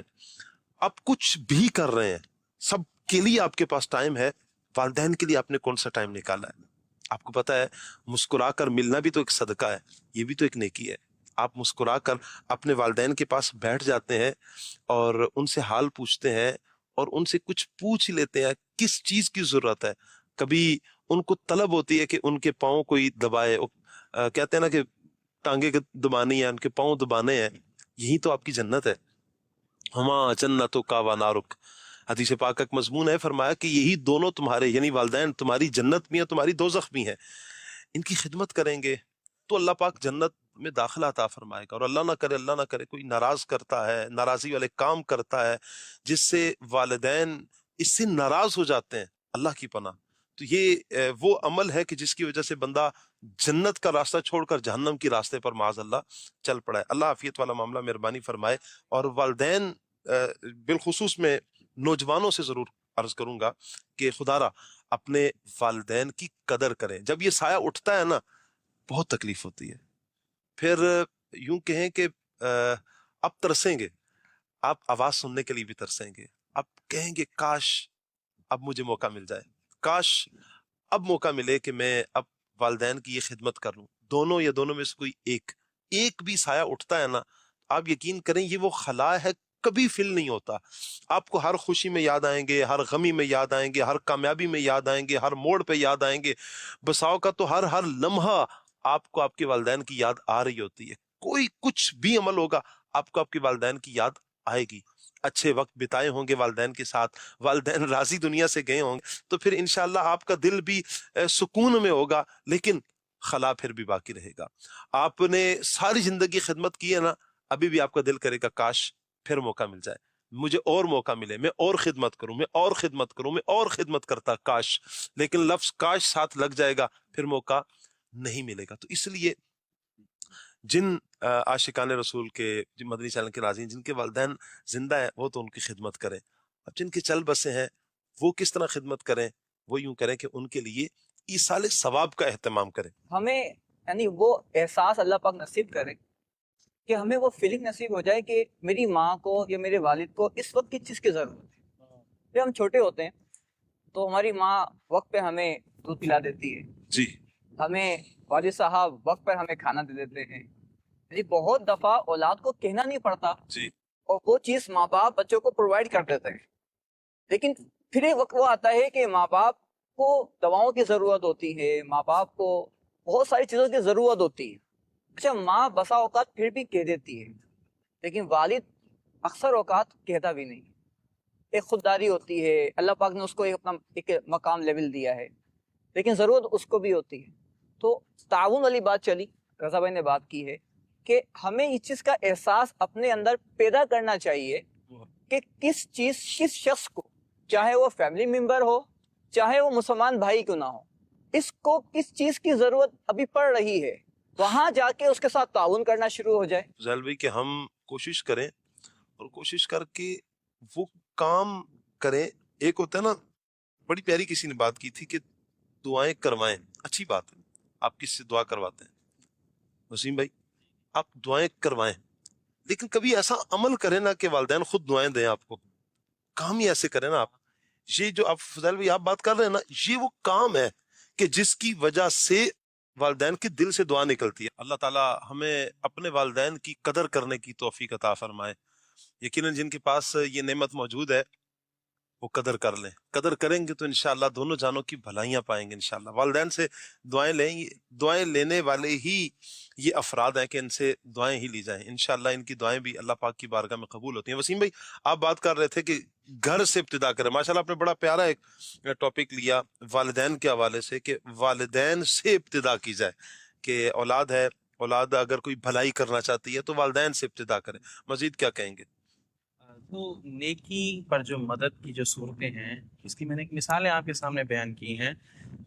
آپ کچھ بھی کر رہے ہیں، سب کے لیے آپ کے پاس ٹائم ہے۔ والدین کے لیے آپ نے کون سا ٹائم نکالا ہے؟ آپ کو پتا ہے مسکرا کر ملنا بھی تو ایک صدقہ ہے، یہ بھی تو ایک نیکی ہے۔ آپ مسکرا کر اپنے والدین کے پاس بیٹھ جاتے ہیں اور ان سے حال پوچھتے ہیں اور ان سے کچھ پوچھ لیتے ہیں کس چیز کی ضرورت ہے۔ کبھی ان کو طلب ہوتی ہے کہ ان کے پاؤں کوئی دبائے، کہتے ہیں نا کہ ٹانگے دبانی ہے، ان کے پاؤں دبانے ہیں، یہی تو آپ کی جنت ہے۔ ہما جنتوں کا و نارک، حدیث پاک کا مضمون ہے، فرمایا کہ یہی دونوں تمہارے یعنی والدین تمہاری جنت بھی ہیں، تمہاری دوزخ بھی ہیں۔ ان کی خدمت کریں گے تو اللہ پاک جنت میں داخلہ عطا فرمائے گا۔ اور اللہ نہ کرے کوئی ناراض کرتا ہے، ناراضی والے کام کرتا ہے جس سے والدین اس سے ناراض ہو جاتے ہیں، اللہ کی پناہ، تو یہ وہ عمل ہے کہ جس کی وجہ سے بندہ جنت کا راستہ چھوڑ کر جہنم کی راستے پر معاذ اللہ چل پڑا ہے۔ اللہ عافیت والا معاملہ مہربانی فرمائے۔ اور والدین بالخصوص میں نوجوانوں سے ضرور عرض کروں گا کہ خدا را اپنے والدین کی قدر کریں۔ جب یہ سایہ اٹھتا ہے نا بہت تکلیف ہوتی ہے، پھر یوں کہیں کہ آپ ترسیں گے، آپ آواز سننے کے لیے بھی ترسیں گے، آپ کہیں گے کاش اب مجھے موقع مل جائے، کاش اب موقع ملے کہ میں اب والدین کی یہ خدمت کر لوں۔ دونوں یا دونوں میں سے کوئی ایک بھی سایہ اٹھتا ہے نا، آپ یقین کریں یہ وہ خلا ہے، کبھی فل نہیں ہوتا۔ آپ کو ہر خوشی میں یاد آئیں گے، ہر غمی میں یاد آئیں گے، ہر کامیابی میں یاد آئیں گے، ہر موڑ پہ یاد آئیں گے، بساؤ کا تو ہر لمحہ آپ کو آپ کے والدین کی یاد آ رہی ہوتی ہے۔ کوئی کچھ بھی عمل ہوگا آپ کو آپ کے والدین کی یاد آئے گی۔ اچھے وقت بتائے ہوں گے والدین کے ساتھ، والدین راضی دنیا سے گئے ہوں گے، تو پھر انشاءاللہ آپ کا دل بھی سکون میں ہوگا، لیکن خلا پھر بھی باقی رہے گا۔ آپ نے ساری زندگی خدمت کی ہے نا، ابھی بھی آپ کا دل کرے گا کاش پھر موقع مل جائے، مجھے اور موقع ملے، میں اور خدمت کروں، میں اور خدمت کروں، میں اور خدمت کرتا کاش، لیکن لفظ کاش ساتھ لگ جائے گا پھر موقع نہیں ملے گا۔ تو اس لیے جن عاشقان رسول کے، جن مدنی چینل کے ناظرین جن کے والدین زندہ ہیں وہ تو ان کی خدمت کریں، اب جن کے چل بسے ہیں وہ کس طرح خدمت کریں؟ وہ یوں کریں کہ ان کے لیے ایصال ثواب کا اہتمام کریں۔ ہمیں یعنی وہ احساس اللہ پاک نصیب کرے کہ ہمیں وہ فیلنگ نصیب ہو جائے کہ میری ماں کو یا میرے والد کو اس وقت کس چیز کی ضرورت ہے۔ جب ہم چھوٹے ہوتے ہیں تو ہماری ماں وقت پہ ہمیں دودھ پلا دیتی ہے، جی ہمیں والد صاحب وقت پر ہمیں کھانا دے دیتے ہیں۔ یعنی بہت دفعہ اولاد کو کہنا نہیں پڑتا جی اور وہ چیز ماں باپ بچوں کو پرووائڈ کر دیتے ہیں، لیکن پھر ایک وقت وہ آتا ہے کہ ماں باپ کو دواؤں کی ضرورت ہوتی ہے، ماں باپ کو بہت ساری چیزوں کی ضرورت ہوتی ہے۔ اچھا ماں بسا اوقات پھر بھی کہہ دیتی ہے، لیکن والد اکثر اوقات کہتا بھی نہیں۔ ایک خودداری ہوتی ہے، اللہ پاک نے اس کو اپنا ایک مقام لیول دیا ہے، لیکن ضرورت اس کو بھی ہوتی ہے۔ تو تعاون والی بات چلی، رضا بھائی نے بات کی ہے کہ ہمیں اس چیز کا احساس اپنے اندر پیدا کرنا چاہیے کہ کس شخص کو، چاہے وہ فیملی ممبر ہو چاہے وہ مسلمان بھائی کیوں نہ ہو، اس کو کس چیز کی ضرورت ابھی پڑ رہی ہے، وہاں جا کے اس کے ساتھ تعاون کرنا شروع ہو جائے۔ فضیل بھائی کہ ہم کوشش کریں اور کوشش کر کے وہ کام کریں۔ ایک ہوتا ہے نا، بڑی پیاری کسی نے بات کی تھی کہ دعائیں کروائیں، اچھی بات ہے، آپ کس سے دعا کرواتے ہیں وسیم بھائی، آپ دعائیں کروائیں، لیکن کبھی ایسا عمل کریں نا کہ والدین خود دعائیں دیں آپ کو، کام ہی ایسے کریں نا آپ۔ یہ جو آپ فضیل بھائی آپ بات کر رہے ہیں نا، یہ وہ کام ہے کہ جس کی وجہ سے والدین کے دل سے دعا نکلتی ہے۔ اللہ تعالیٰ ہمیں اپنے والدین کی قدر کرنے کی توفیق عطا فرمائے۔ یقیناً جن کے پاس یہ نعمت موجود ہے وہ قدر کر لیں، قدر کریں گے تو انشاءاللہ دونوں جانوں کی بھلائیاں پائیں گے انشاءاللہ۔ والدین سے دعائیں لیں، دعائیں لینے والے ہی یہ افراد ہیں کہ ان سے دعائیں ہی لی جائیں، انشاءاللہ ان کی دعائیں بھی اللہ پاک کی بارگاہ میں قبول ہوتی ہیں۔ وسیم بھائی آپ بات کر رہے تھے کہ گھر سے ابتدا کریں، ماشاءاللہ آپ نے بڑا پیارا ایک ٹاپک لیا والدین کے حوالے سے کہ والدین سے ابتدا کی جائے، کہ اولاد ہے، اولاد اگر کوئی بھلائی کرنا چاہتی ہے تو والدین سے ابتدا کریں۔ مزید کیا کہیں گے؟ تو نیکی پر جو مدد کی جو صورتیں ہیں، اس کی میں نے ایک مثالیں آپ کے سامنے بیان کی ہیں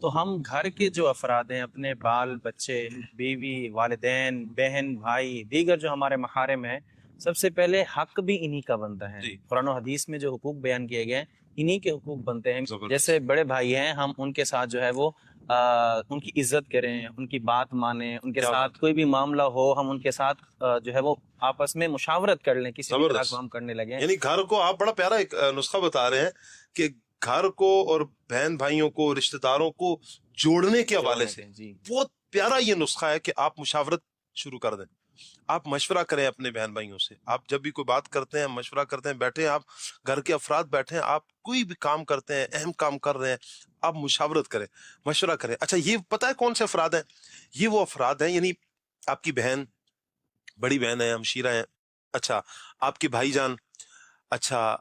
تو ہم گھر کے جو افراد ہیں، اپنے بال بچے، بیوی، والدین، بہن، بھائی، دیگر جو ہمارے محارم ہیں، سب سے پہلے حق بھی انہی کا بنتا ہے. قرآن و حدیث میں جو حقوق بیان کیے گئے ہیں انہی کے حقوق بنتے ہیں. جیسے بڑے بھائی ہیں، ہم ان کے ساتھ جو ہے وہ ان کی عزت کریں، ان کی بات مانیں، ان کے ساتھ کوئی بھی معاملہ ہو ہم ان کے ساتھ جو ہے وہ آپس میں مشاورت کر لیں، کسی بھی طرح کو ہم کرنے لگیں. یعنی گھر کو آپ بڑا پیارا ایک نسخہ بتا رہے ہیں کہ گھر کو اور بہن بھائیوں کو، رشتہ داروں کو جوڑنے کے حوالے سے جی بہت پیارا یہ نسخہ ہے کہ آپ مشاورت شروع کر دیں. آپ مشورہ کریں اپنے بہن بھائیوں سے. آپ جب بھی کوئی بات کرتے ہیں، مشورہ کرتے ہیں، بیٹھے آپ گھر کے افراد بیٹھے ہیں، آپ کوئی بھی کام کرتے ہیں، اہم کام کر رہے ہیں، آپ مشاورت کریں، مشورہ کریں. اچھا یہ پتہ ہے کون سے افراد ہیں؟ یہ وہ افراد ہیں، یعنی آپ کی بہن، بڑی بہن ہے، ہمشیرہ ہیں، اچھا آپ کے بھائی جان، اچھا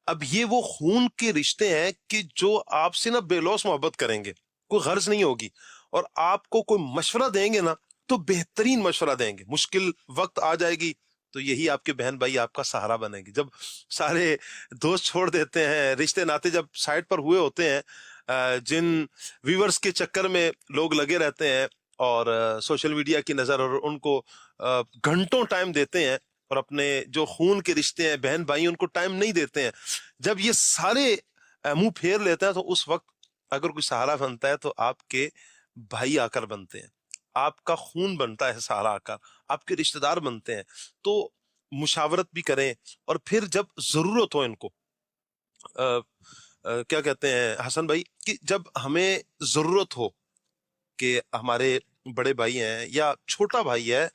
اب یہ وہ خون کے رشتے ہیں کہ جو آپ سے نا بے لوث محبت کریں گے، کوئی غرض نہیں ہوگی، اور آپ کو کوئی مشورہ دیں گے نا تو بہترین مشورہ دیں گے. مشکل وقت آ جائے گی تو یہی آپ کے بہن بھائی آپ کا سہارا بنے گی. جب سارے دوست چھوڑ دیتے ہیں، رشتے ناتے جب سائڈ پر ہوئے ہوتے ہیں، جن ویورز کے چکر میں لوگ لگے رہتے ہیں اور سوشل میڈیا کی نظر، اور ان کو گھنٹوں ٹائم دیتے ہیں، اور اپنے جو خون کے رشتے ہیں، بہن بھائی، ان کو ٹائم نہیں دیتے ہیں، جب یہ سارے منہ پھیر لیتے ہیں تو اس وقت اگر کوئی سہارا بنتا ہے تو آپ کے بھائی آ کر بنتے ہیں، آپ کا خون بنتا ہے سہارا آ کر، آپ کے رشتہ دار بنتے ہیں. تو مشاورت بھی کریں، اور پھر جب ضرورت ہو ان کو کیا کہتے ہیں حسن بھائی، کہ جب ہمیں ضرورت ہو کہ ہمارے بڑے بھائی ہیں یا چھوٹا بھائی ہے،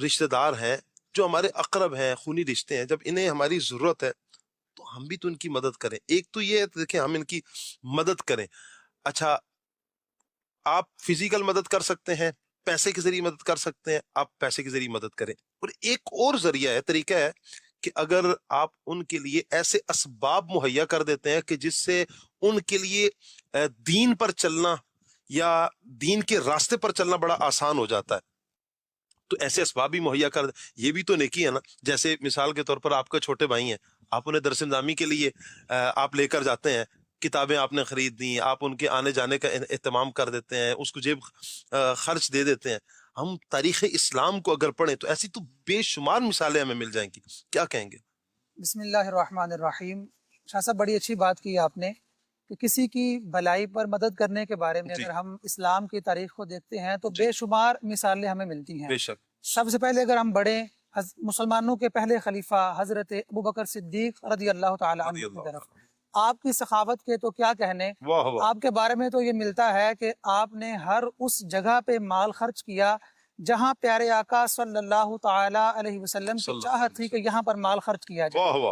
رشتہ دار ہیں جو ہمارے اقرب ہیں، خونی رشتے ہیں، جب انہیں ہماری ضرورت ہے تو ہم بھی تو ان کی مدد کریں. ایک تو یہ دیکھیں ہم ان کی مدد کریں. اچھا آپ فزیکل مدد کر سکتے ہیں، پیسے کے ذریعے مدد کر سکتے ہیں، آپ پیسے کے ذریعے مدد کریں. اور ایک اور ذریعہ ہے، طریقہ ہے کہ اگر آپ ان کے لیے ایسے اسباب مہیا کر دیتے ہیں کہ جس سے ان کے لیے دین پر چلنا یا دین کے راستے پر چلنا بڑا آسان ہو جاتا ہے، تو ایسے اسباب بھی مہیا کر دیں. یہ بھی تو نیکی ہے نا. جیسے مثال کے طور پر آپ کے چھوٹے بھائی ہیں، آپ انہیں درس نظامی کے لیے آپ لے کر جاتے ہیں، کتابیں آپ نے خرید دی، آپ ان کے آنے جانے کا اہتمام کر دیتے ہیں، اس کو جیب خرچ دے دیتے ہیں. ہم تاریخ اسلام کو اگر پڑھیں تو ایسی تو بے شمار مثالیں ہمیں مل جائیں گی. کیا کہیں گے؟ بسم اللہ الرحمن الرحیم. شاہ صاحب بڑی اچھی بات کی آپ نے کہ کسی کی بھلائی پر مدد کرنے کے بارے میں اگر ہم اسلام کی تاریخ کو دیکھتے ہیں تو بے شمار مثالیں ہمیں ملتی ہیں. بے شک. سب سے پہلے اگر ہم بڑھیں مسلمانوں کے پہلے خلیفہ حضرت ابوبکر صدیق رضی اللہ تعالی عنہ کی طرف، آپ کی سخاوت کے تو کیا کہنے. آپ کے بارے میں تو یہ ملتا ہے کہ آپ نے ہر اس جگہ پہ مال خرچ کیا جہاں پیارے آقا صلی اللہ تعالی علیہ وسلم کی چاہت تھی کہ یہاں پر مال خرچ کیا جائے.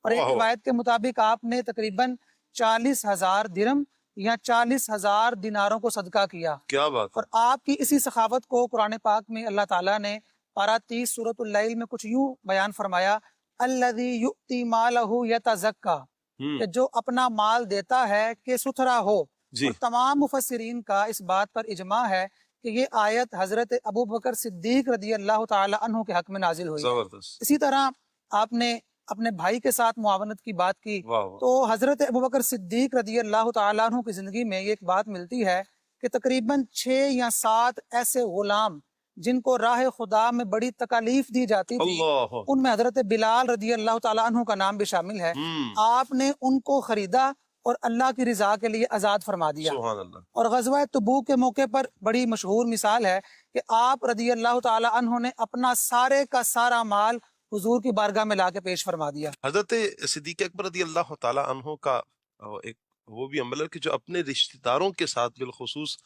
اور ایک روایت کے مطابق آپ نے تقریباً 40,000 درم یا 40,000 دیناروں کو صدقہ کیا. کیا بات. اور آپ کی اسی سخاوت کو قرآن پاک میں اللہ تعالیٰ نے پارہ 30 سورۃ اللیل میں کچھ یوں بیان فرمایا، الذی یؤتی مالہ یتزکیٰ، کہ جو اپنا مال دیتا ہے کہ ستھرا ہو. اور تمام مفسرین کا اس بات پر اجماع ہے کہ یہ آیت حضرت ابوبکر صدیق رضی اللہ تعالی عنہ کے حق میں نازل ہوئی. اسی طرح آپ نے اپنے بھائی کے ساتھ معاونت کی بات کی، تو حضرت ابوبکر صدیق رضی اللہ تعالیٰ عنہ کی زندگی میں یہ ایک بات ملتی ہے کہ تقریباً 6 یا 7 ایسے غلام جن کو راہ خدا میں بڑی تکالیف دی جاتی تھی، ان میں حضرت بلال رضی اللہ تعالیٰ عنہ کا نام بھی شامل ہے. آپ نے ان کو خریدا اور اللہ کی رضا کے لیے آزاد فرما دیا. اور غزوہ تبوک کے موقع پر بڑی مشہور مثال ہے کہ آپ رضی اللہ تعالیٰ عنہ نے اپنا سارے کا سارا مال حضور کی بارگاہ میں لا کے پیش فرما دیا. حضرت صدیق اکبر رضی اللہ تعالیٰ عنہ کا ایک وہ بھی عمل ہے کہ جو اپنے رشتہ داروں کے ساتھ بالخصوص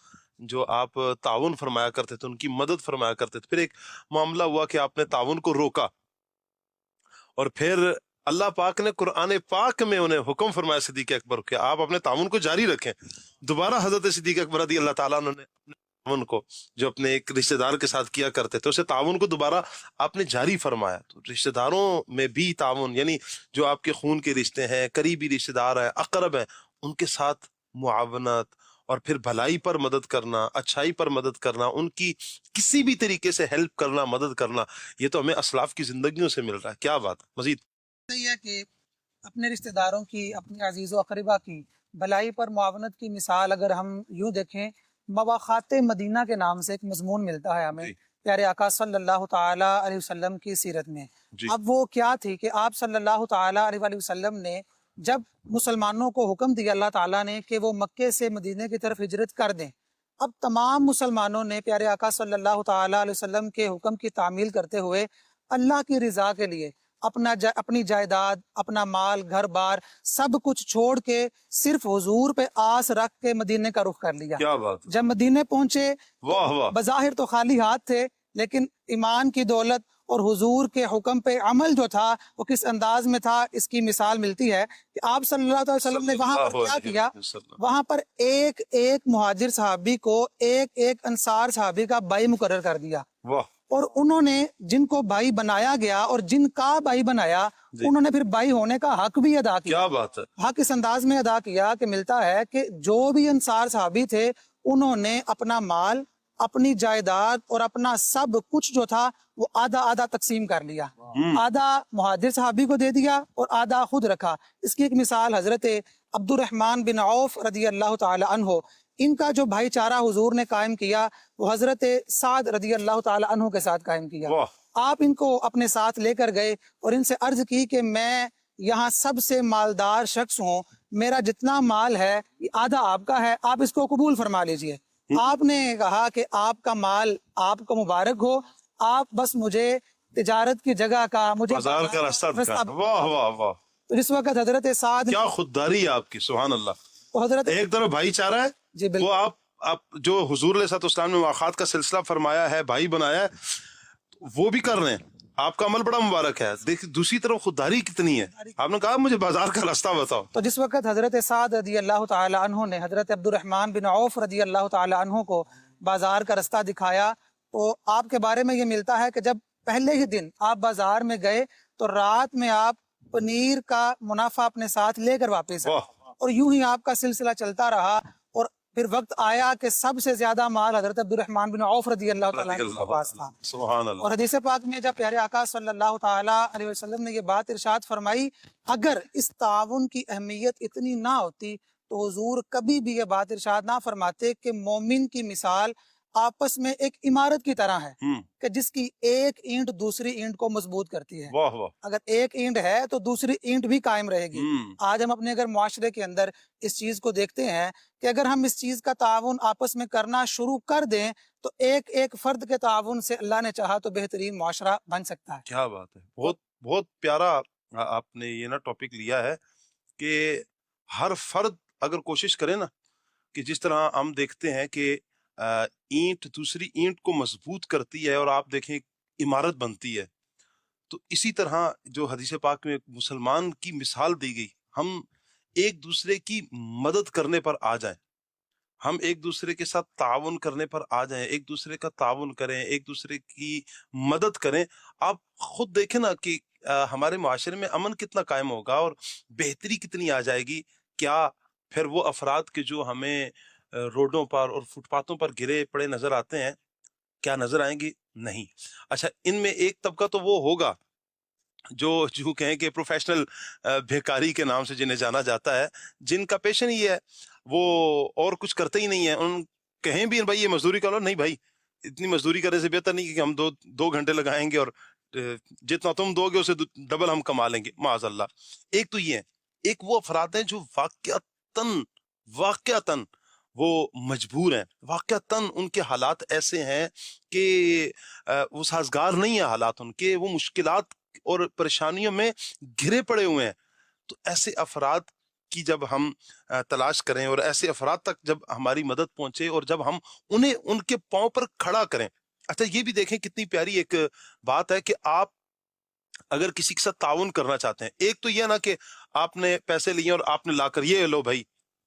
جو آپ تعاون فرمایا کرتے تھے، ان کی مدد فرمایا کرتے تھے. پھر ایک معاملہ ہوا کہ آپ نے تعاون کو روکا، اور پھر اللہ پاک نے قرآن پاک میں انہیں حکم فرمایا صدیق اکبر کہ آپ اپنے تعاون کو جاری رکھیں. دوبارہ حضرت صدیق اکبر رضی اللہ تعالیٰ عنہ نے اپنے تعاون کو جو اپنے ایک رشتہ دار کے ساتھ کیا کرتے تھے، اسے تعاون کو دوبارہ آپ نے جاری فرمایا. تو رشتہ داروں میں بھی تعاون، یعنی جو آپ کے خون کے رشتے ہیں، قریبی رشتہ دار ہیں، اقرب ہیں، ان کے ساتھ معاونت، اور پھر بھلائی پر مدد کرنا، اچھائی پر مدد کرنا، ان کی کسی بھی طریقے سے ہیلپ کرنا، مدد کرنا، یہ تو ہمیں اسلاف کی زندگیوں سے مل رہا ہے. کیا بات ہے. مزید یہ ہے کہ اپنے رشتہ داروں کی، اپنے عزیز و اقربا کی بلائی پر معاونت کی مثال اگر ہم یوں دیکھیں، مواخات مدینہ کے نام سے ایک مضمون ملتا ہے ہمیں پیارے آقا صلی اللہ تعالی علیہ وسلم کی سیرت میں. اب وہ کیا تھی کہ آپ صلی اللہ تعالی علیہ وآلہ وسلم نے جب مسلمانوں کو حکم دیا اللہ تعالیٰ نے کہ وہ مکے سے مدینے کی طرف ہجرت کر دیں، اب تمام مسلمانوں نے پیارے آقا صلی اللہ تعالی علیہ وسلم کے حکم کی تعمیل کرتے ہوئے اللہ کی رضا کے لیے اپنی جائیداد، اپنا مال، گھر بار سب کچھ چھوڑ کے صرف حضور پہ آس رکھ کے مدینے کا رخ کر لیا. کیا بات. جب مدینے پہنچے واہ واہ. بظاہر تو خالی ہاتھ تھے، لیکن ایمان کی دولت اور حضور کے حکم پہ عمل جو تھا وہ کس انداز میں تھا، اس کی مثال ملتی ہے کہ آپ صلی اللہ علیہ وسلم نے وہاں پر کیا کیا. وہاں پر ایک ایک مہاجر صحابی کو ایک ایک انصار صحابی کا بھائی مقرر کر دیا. واہ. اور انہوں نے جن کو بھائی بنایا گیا اور جن کا بھائی بنایا انہوں نے پھر بھائی ہونے کا حق بھی ادا کیا. کیا بات ہے. حق اس انداز میں ادا کیا کہ ملتا ہے کہ جو بھی انصار صحابی تھے انہوں نے اپنا مال، اپنی جائیداد اور اپنا سب کچھ جو تھا وہ آدھا آدھا تقسیم کر لیا. آدھا مہاجر صحابی کو دے دیا اور آدھا خود رکھا. اس کی ایک مثال حضرت عبد الرحمن بن عوف رضی اللہ تعالی عنہ، ان کا جو بھائی چارہ حضور نے قائم کیا وہ حضرت سعد رضی اللہ تعالی عنہ کے ساتھ قائم کیا. آپ ان کو اپنے ساتھ لے کر گئے اور ان سے عرض کی کہ میں یہاں سب سے مالدار شخص ہوں، میرا جتنا مال ہے آدھا آپ کا ہے، آپ اس کو قبول فرما لیجئے. آپ نے کہا کہ آپ کا مال آپ کو مبارک ہو، آپ بس مجھے تجارت کی جگہ کا، مجھے بازار کا راستہ دکھانا. واہ واہ واہ. تو جس وقت حضرت سعد، کیا خودداری ہے آپ کی، سبحان اللہ. وہ حضرت ایک طرف بھائی چارہ ہے، جی بالکل، وہ آپ جو حضور علیہ السلام نے مواخات کا سلسلہ فرمایا ہے، بھائی بنایا ہے، وہ بھی کر رہے ہیں. آپ کا عمل بڑا مبارک ہے. دیکھ دوسری طرف خودداری کتنی ہے. آپ نے کہا مجھے بازار کا راستہ بتاؤ. تو جس وقت حضرت سعد رضی اللہ تعالی عنہ نے حضرت عبد الرحمن بن عوف رضی اللہ تعالی عنہ کو بازار کا راستہ دکھایا تو آپ کے بارے میں یہ ملتا ہے کہ جب پہلے ہی دن آپ بازار میں گئے تو رات میں آپ پنیر کا منافع اپنے ساتھ لے کر واپس آئے، اور یوں ہی آپ کا سلسلہ چلتا رہا. اور پھر وقت آیا کہ سب سے زیادہ مال حضرت عبد الرحمن بن عوف رضی اللہ تعالیٰ عنہ کے پاس تھا. سبحان اللہ. اور حدیث پاک میں جب پیارے آقا صلی اللہ تعالیٰ علیہ وسلم نے یہ بات ارشاد فرمائی، اگر اس تعاون کی اہمیت اتنی نہ ہوتی تو حضور کبھی بھی یہ بات ارشاد نہ فرماتے کہ مومن کی مثال آپس میں ایک عمارت کی طرح ہے کہ جس کی ایک اینٹ دوسری اینٹ کو مضبوط کرتی ہے. واہ واہ. اگر ایک اینٹ ہے تو دوسری اینٹ بھی قائم رہے گی. آج ہم اپنے اگر معاشرے کے اندر اس چیز کو دیکھتے ہیں کہ اگر ہم اس چیز کا تعاون آپس میں کرنا شروع کر دیں تو ایک ایک فرد کے تعاون سے اللہ نے چاہا تو بہترین معاشرہ بن سکتا ہے. کیا بات ہے. بہت بہت پیارا آپ نے یہ نا ٹاپک لیا ہے کہ ہر فرد اگر کوشش کرے نا، کہ جس طرح ہم دیکھتے ہیں کہ اینٹ دوسری اینٹ کو مضبوط کرتی ہے اور آپ دیکھیں عمارت بنتی ہے، تو اسی طرح جو حدیث پاک میں مسلمان کی مثال دی گئی، ہم ایک دوسرے کی مدد کرنے پر آ جائیں، ہم ایک دوسرے کے ساتھ تعاون کرنے پر آ جائیں، ایک دوسرے کا تعاون کریں، ایک دوسرے کی مدد کریں. آپ خود دیکھیں نا کہ ہمارے معاشرے میں امن کتنا قائم ہوگا اور بہتری کتنی آ جائے گی. کیا پھر وہ افراد کے جو ہمیں روڈوں پر اور فٹ پاتھوں پر گرے پڑے نظر آتے ہیں، کیا نظر آئیں گے؟ نہیں. اچھا، ان میں ایک طبقہ تو وہ ہوگا جو کہیں کہ پروفیشنل بھیکاری کے نام سے جنہیں جانا جاتا ہے، جن کا پیشن یہ ہے، وہ اور کچھ کرتے ہی نہیں ہے. ان کہیں بھی بھائی یہ مزدوری کرو، نہیں بھائی اتنی مزدوری کرنے سے بہتر نہیں کہ ہم دو گھنٹے لگائیں گے اور جتنا تم دو گے اسے ڈبل ہم کما لیں گے، معاذ اللہ. ایک تو یہ ہے. ایک وہ افراد ہیں جو واقعتاً وہ مجبور ہیں، واقعتاً ان کے حالات ایسے ہیں کہ وہ سازگار نہیں ہے حالات ان کے، وہ مشکلات اور پریشانیوں میں گھرے پڑے ہوئے ہیں. تو ایسے افراد کی جب ہم تلاش کریں اور ایسے افراد تک جب ہماری مدد پہنچے اور جب ہم انہیں ان کے پاؤں پر کھڑا کریں. اچھا، یہ بھی دیکھیں کتنی پیاری ایک بات ہے کہ آپ اگر کسی کے ساتھ تعاون کرنا چاہتے ہیں، ایک تو یہ نا کہ آپ نے پیسے لیے اور آپ نے لا کر یہ لو بھائی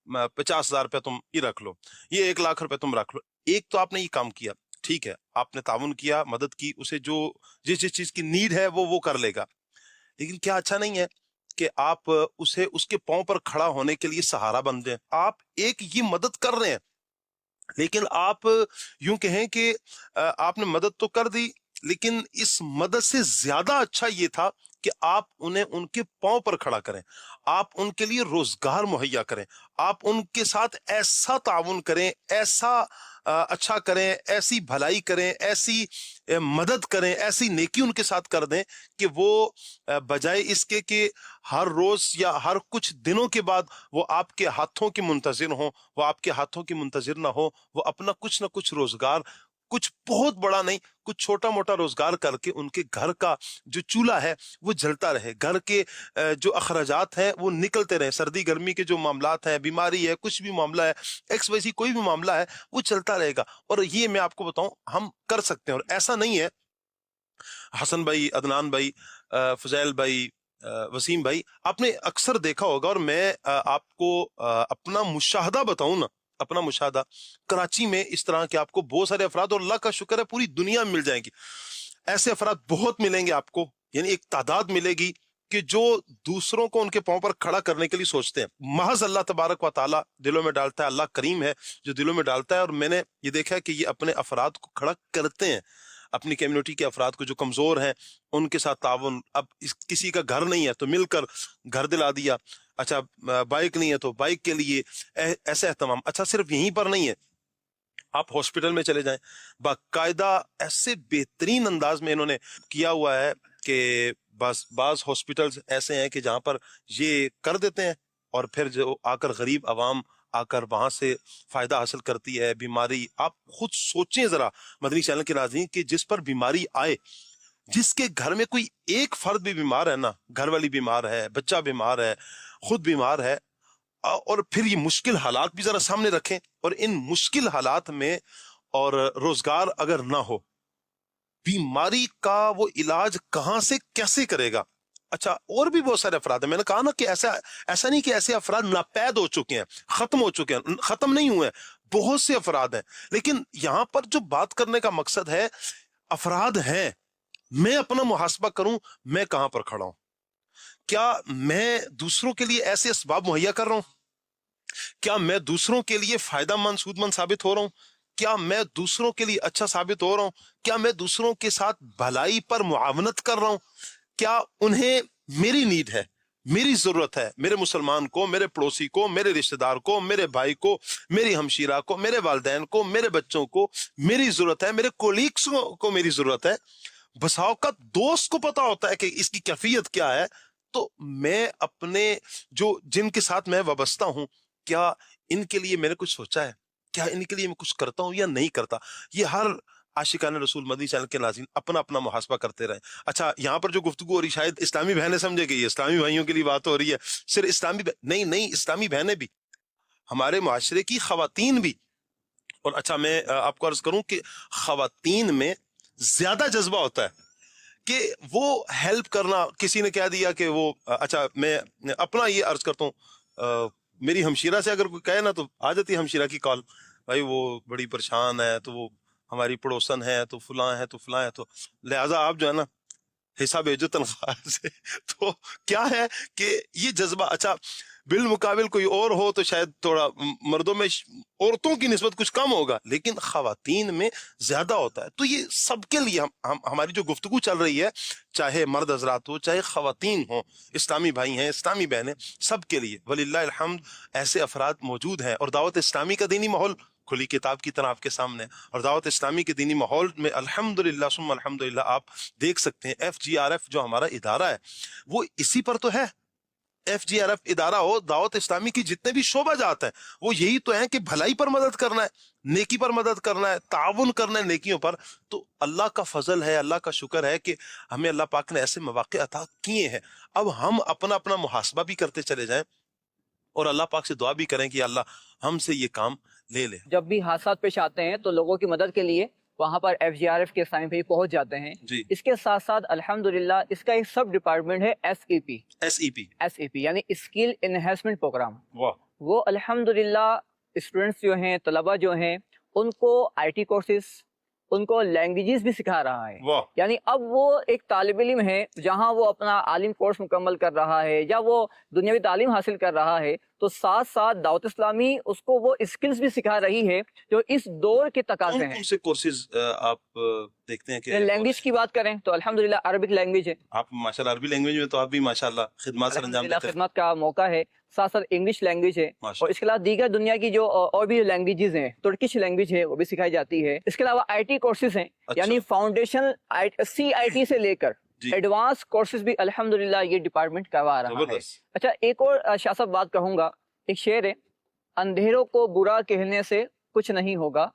50,000 روپے تم یہ رکھ لو، یہ 1,00,000 روپے تم رکھ لو. ایک تو آپ نے یہ کام کیا، ٹھیک ہے، آپ نے تعاون کیا، مدد کی، اسے جو جس چیز کی نیڈ ہے وہ کر لے گا. لیکن کیا اچھا نہیں ہے کہ آپ اسے اس کے پاؤں پر کھڑا ہونے کے لیے سہارا بن جائیں؟ آپ ایک یہ مدد کر رہے ہیں، لیکن آپ یوں کہیں کہ آپ نے مدد تو کر دی، لیکن اس مدد سے زیادہ اچھا یہ تھا کہ آپ انہیں ان کے پاؤں پر کھڑا کریں، آپ ان کے لیے روزگار مہیا کریں، آپ ان کے ساتھ ایسا تعاون کریں، ایسا اچھا کریں، ایسی بھلائی کریں، ایسی مدد کریں، ایسی نیکی ان کے ساتھ کر دیں کہ وہ بجائے اس کے کہ ہر روز یا ہر کچھ دنوں کے بعد وہ آپ کے ہاتھوں کے منتظر ہوں، وہ آپ کے ہاتھوں کے منتظر نہ ہوں، وہ اپنا کچھ نہ کچھ روزگار، کچھ بہت بڑا نہیں، کچھ چھوٹا موٹا روزگار کر کے ان کے گھر کا جو چولہا ہے وہ جلتا رہے، گھر کے جو اخراجات ہیں وہ نکلتے رہے، سردی گرمی کے جو معاملات ہیں، بیماری ہے، کچھ بھی معاملہ ہے، ایکس ویسی کوئی بھی معاملہ ہے، وہ چلتا رہے گا۔ اور یہ میں آپ کو بتاؤں ہم کر سکتے ہیں، اور ایسا نہیں ہے حسن بھائی، عدنان بھائی، فضیل بھائی، وسیم بھائی، آپ نے اکثر دیکھا ہوگا، اور میں آپ کو اپنا مشاہدہ بتاؤں نا، اپنا مشاہدہ، کراچی میں اس طرح کے آپ کو بہت سارے افراد، اور اللہ کا شکر ہے پوری دنیا میں مل جائیں گی، ایسے افراد بہت ملیں گے آپ کو، یعنی ایک تعداد ملے گی کہ جو دوسروں کو ان کے پاؤں پر کھڑا کرنے کے لیے سوچتے ہیں، محض اللہ تبارک و تعالیٰ دلوں میں ڈالتا ہے، اللہ کریم ہے جو دلوں میں ڈالتا ہے، اور میں نے یہ دیکھا ہے کہ یہ اپنے افراد کو کھڑا کرتے ہیں، اپنی کمیونٹی کے افراد کو جو کمزور ہیں ان کے ساتھ تعاون، اب کسی کا گھر نہیں ہے تو مل کر گھر دلا دیا، اچھا بائک نہیں ہے تو بائک کے لیے ایسے اہتمام، اچھا صرف یہیں پر نہیں ہے، آپ ہاسپٹل میں چلے جائیں، باقاعدہ ایسے بہترین انداز میں انہوں نے کیا ہوا ہے کہ بعض ہاسپٹلز ایسے ہیں کہ جہاں پر یہ کر دیتے ہیں، اور پھر جو آ کر غریب عوام آ کر وہاں سے فائدہ حاصل کرتی ہے، بیماری، آپ خود سوچیں ذرا مدنی چینل کے ناظرین کہ جس پر بیماری آئے، جس کے گھر میں کوئی ایک فرد بھی بیمار ہے نا، گھر والی بیمار ہے، بچہ بیمار ہے، خود بیمار ہے، اور پھر یہ مشکل حالات بھی ذرا سامنے رکھیں، اور ان مشکل حالات میں اور روزگار اگر نہ ہو، بیماری کا وہ علاج کہاں سے کیسے کرے گا؟ اچھا اور بھی بہت سارے افراد ہیں، میں نے کہا نا کہ ایسا نہیں کہ ایسے افراد ناپید ہو چکے ہیں، ختم ہو چکے ہیں، ختم نہیں ہوئے ہیں، بہت سے افراد ہیں، لیکن یہاں پر جو بات کرنے کا مقصد ہے، افراد ہیں، میں اپنا محاسبہ کروں، میں کہاں پر کھڑا ہوں، کیا میں دوسروں کے لیے ایسے اسباب مہیا کر رہا ہوں، کیا میں دوسروں کے لیے فائدہ مند، سود مند ثابت ہو رہا ہوں، کیا میں دوسروں کے لیے اچھا ثابت ہو رہا ہوں، کیا میں دوسروں کے ساتھ بھلائی پر معاونت کر رہا ہوں، کیا انہیں میری نیڈ ہے، میری ضرورت ہے، میرے مسلمان کو، میرے پڑوسی کو، میرے رشتہ دار کو، میرے بھائی کو، میری ہمشیرہ کو، میرے والدین کو، میرے بچوں کو میری ضرورت ہے، میرے کولیگس کو میری ضرورت ہے، بسا اوقات دوست کو پتا ہوتا ہے کہ اس کی کیفیت کیا ہے، تو میں اپنے جن کے ساتھ میں وابستہ ہوں، کیا ان کے لیے میں نے کچھ سوچا ہے، کیا ان کے لیے میں کچھ کرتا ہوں یا نہیں کرتا؟ یہ ہر عاشقان رسول مدنی چینل کے ناظرین اپنا اپنا محاسبہ کرتے رہیں۔ اچھا یہاں پر جو گفتگو ہو رہی شاید اسلامی بہنیں سمجھے گئی، اسلامی بھائیوں کے لیے بات ہو رہی ہے، صرف اسلامی نہیں، اسلامی بہنیں بھی، ہمارے معاشرے کی خواتین بھی، اور اچھا میں آپ کو عرض کروں کہ خواتین میں زیادہ جذبہ ہوتا ہے کہ وہ ہیلپ کرنا، کسی نے کہہ دیا کہ وہ، اچھا میں اپنا یہ عرض کرتا ہوں، میری ہمشیرہ سے اگر کوئی کہے نا تو آ جاتی ہے ہمشیرہ کی کال، بھائی وہ بڑی پریشان ہے، تو وہ ہماری پڑوسن ہے، تو فلاں ہے، تو فلاں ہے، تو لہٰذا آپ جو ہے نا حصہ بھیجو تنخواہ سے، تو کیا ہے کہ یہ جذبہ، اچھا بالمقابل کوئی اور ہو تو شاید تھوڑا مردوں میں عورتوں کی نسبت کچھ کم ہوگا، لیکن خواتین میں زیادہ ہوتا ہے، تو یہ سب کے لیے ہماری جو گفتگو چل رہی ہے، چاہے مرد حضرات ہو، چاہے خواتین ہوں، اسلامی بھائی ہیں، اسلامی بہنیں، سب کے لیے وللہ الحمد ایسے افراد موجود ہیں، اور دعوت اسلامی کا دینی ماحول کھلی کتاب کی طرح آپ کے سامنے، اور دعوت اسلامی کے دینی ماحول میں الحمدللہ ثم الحمدللہ آپ دیکھ سکتے ہیں FGRF جو ہمارا ادارہ ہے وہ اسی پر تو ہے، FGRF ادارہ ہو، دعوت اسلامی کی جتنے بھی شعبہ جات ہیں وہ یہی تو ہیں کہ بھلائی پر مدد کرنا ہے، نیکی پر مدد کرنا ہے، تعاون کرنا ہے نیکیوں پر، تو اللہ کا فضل ہے، اللہ کا شکر ہے کہ ہمیں اللہ پاک نے ایسے مواقع عطا کیے ہیں، اب ہم اپنا اپنا محاسبہ بھی کرتے چلے جائیں، اور اللہ پاک سے دعا بھی کریں کہ اللہ ہم سے یہ کام لے لے۔ جب بھی حادثات پیش آتے ہیں تو لوگوں کی مدد کے لیے وہاں پر FGRF کے اسلامی بھائی پہنچ جاتے ہیں جی، اس کے ساتھ ساتھ الحمدللہ اس کا ایک سب ڈپارٹمنٹ ہے SEP یعنی اسکل انہینسمنٹ پروگرام، وہ الحمدللہ اسٹوڈنٹس جو ہیں، طلبہ جو ہیں، ان کو IT کورسز، ان کو لینگویجز بھی سکھا رہا ہے، یعنی اب وہ ایک طالب علم ہے جہاں وہ اپنا عالم کورس مکمل کر رہا ہے یا وہ دنیاوی تعلیم حاصل کر رہا ہے، تو ساتھ ساتھ دعوت اسلامی اس کو وہ اسکلز بھی سکھا رہی ہے جو اس دور کے تقاضے کون ہیں. کون سے کورسز آپ دیکھتے ہیں کہ لینگویج کی بات کریں تو الحمدللہ عربک لینگویج ہے, آپ ماشاءاللہ عربی لینگویج میں تو آپ بھی ماشاءاللہ خدمات سر انجام الحمدللہ دیتے ہیں. خدمت کا موقع ہے, ساتھ ساتھ انگلش لینگویج ہے, اور اس کے علاوہ دیگر دنیا کی جو اور بھی لینگویجز ہیں, ترکش لینگویج ہے وہ بھی سکھائی جاتی ہے. اس کے علاوہ آئی ٹی کورسز ہیں, یعنی فاؤنڈیشن CIT سے لے کر ایڈوانس کورسز بھی الحمدللہ یہ ڈپارٹمنٹ کروا رہا ہے. اچھا ایک اور شاہ صاحب بات کہوں گا, ایک شعر ہے, اندھیروں کو برا کہنے سے کچھ نہیں ہوگا,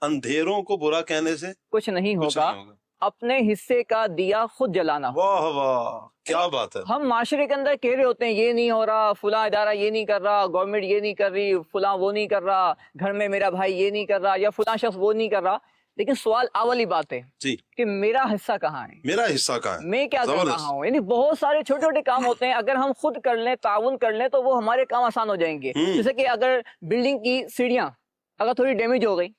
اندھیروں کو برا کہنے سے کچھ نہیں ہوگا, اپنے حصے کا دیا خود جلانا. واہ واہ کیا بات ہے. ہم معاشرے کے اندر کہہ رہے ہوتے ہیں یہ نہیں ہو رہا, فلاں ادارہ یہ نہیں کر رہا, گورنمنٹ یہ نہیں کر رہی, فلاں وہ نہیں کر رہا, گھر میں میرا بھائی یہ نہیں کر رہا, یا فلاں شخص وہ نہیں کر رہا, لیکن سوال اولی بات ہے جی کہ میرا حصہ کہاں ہے, میرا حصہ کہاں ہے, میں کیا کر رہا ہوں. یعنی بہت سارے چھوٹے چھوٹے کام ہوتے ہیں, اگر ہم خود کر لیں, تعاون کر لیں, تو وہ ہمارے کام آسان ہو جائیں گے. جیسے کہ اگر بلڈنگ کی سیڑھیاں اگر تھوڑی ڈیمیج ہو گئی,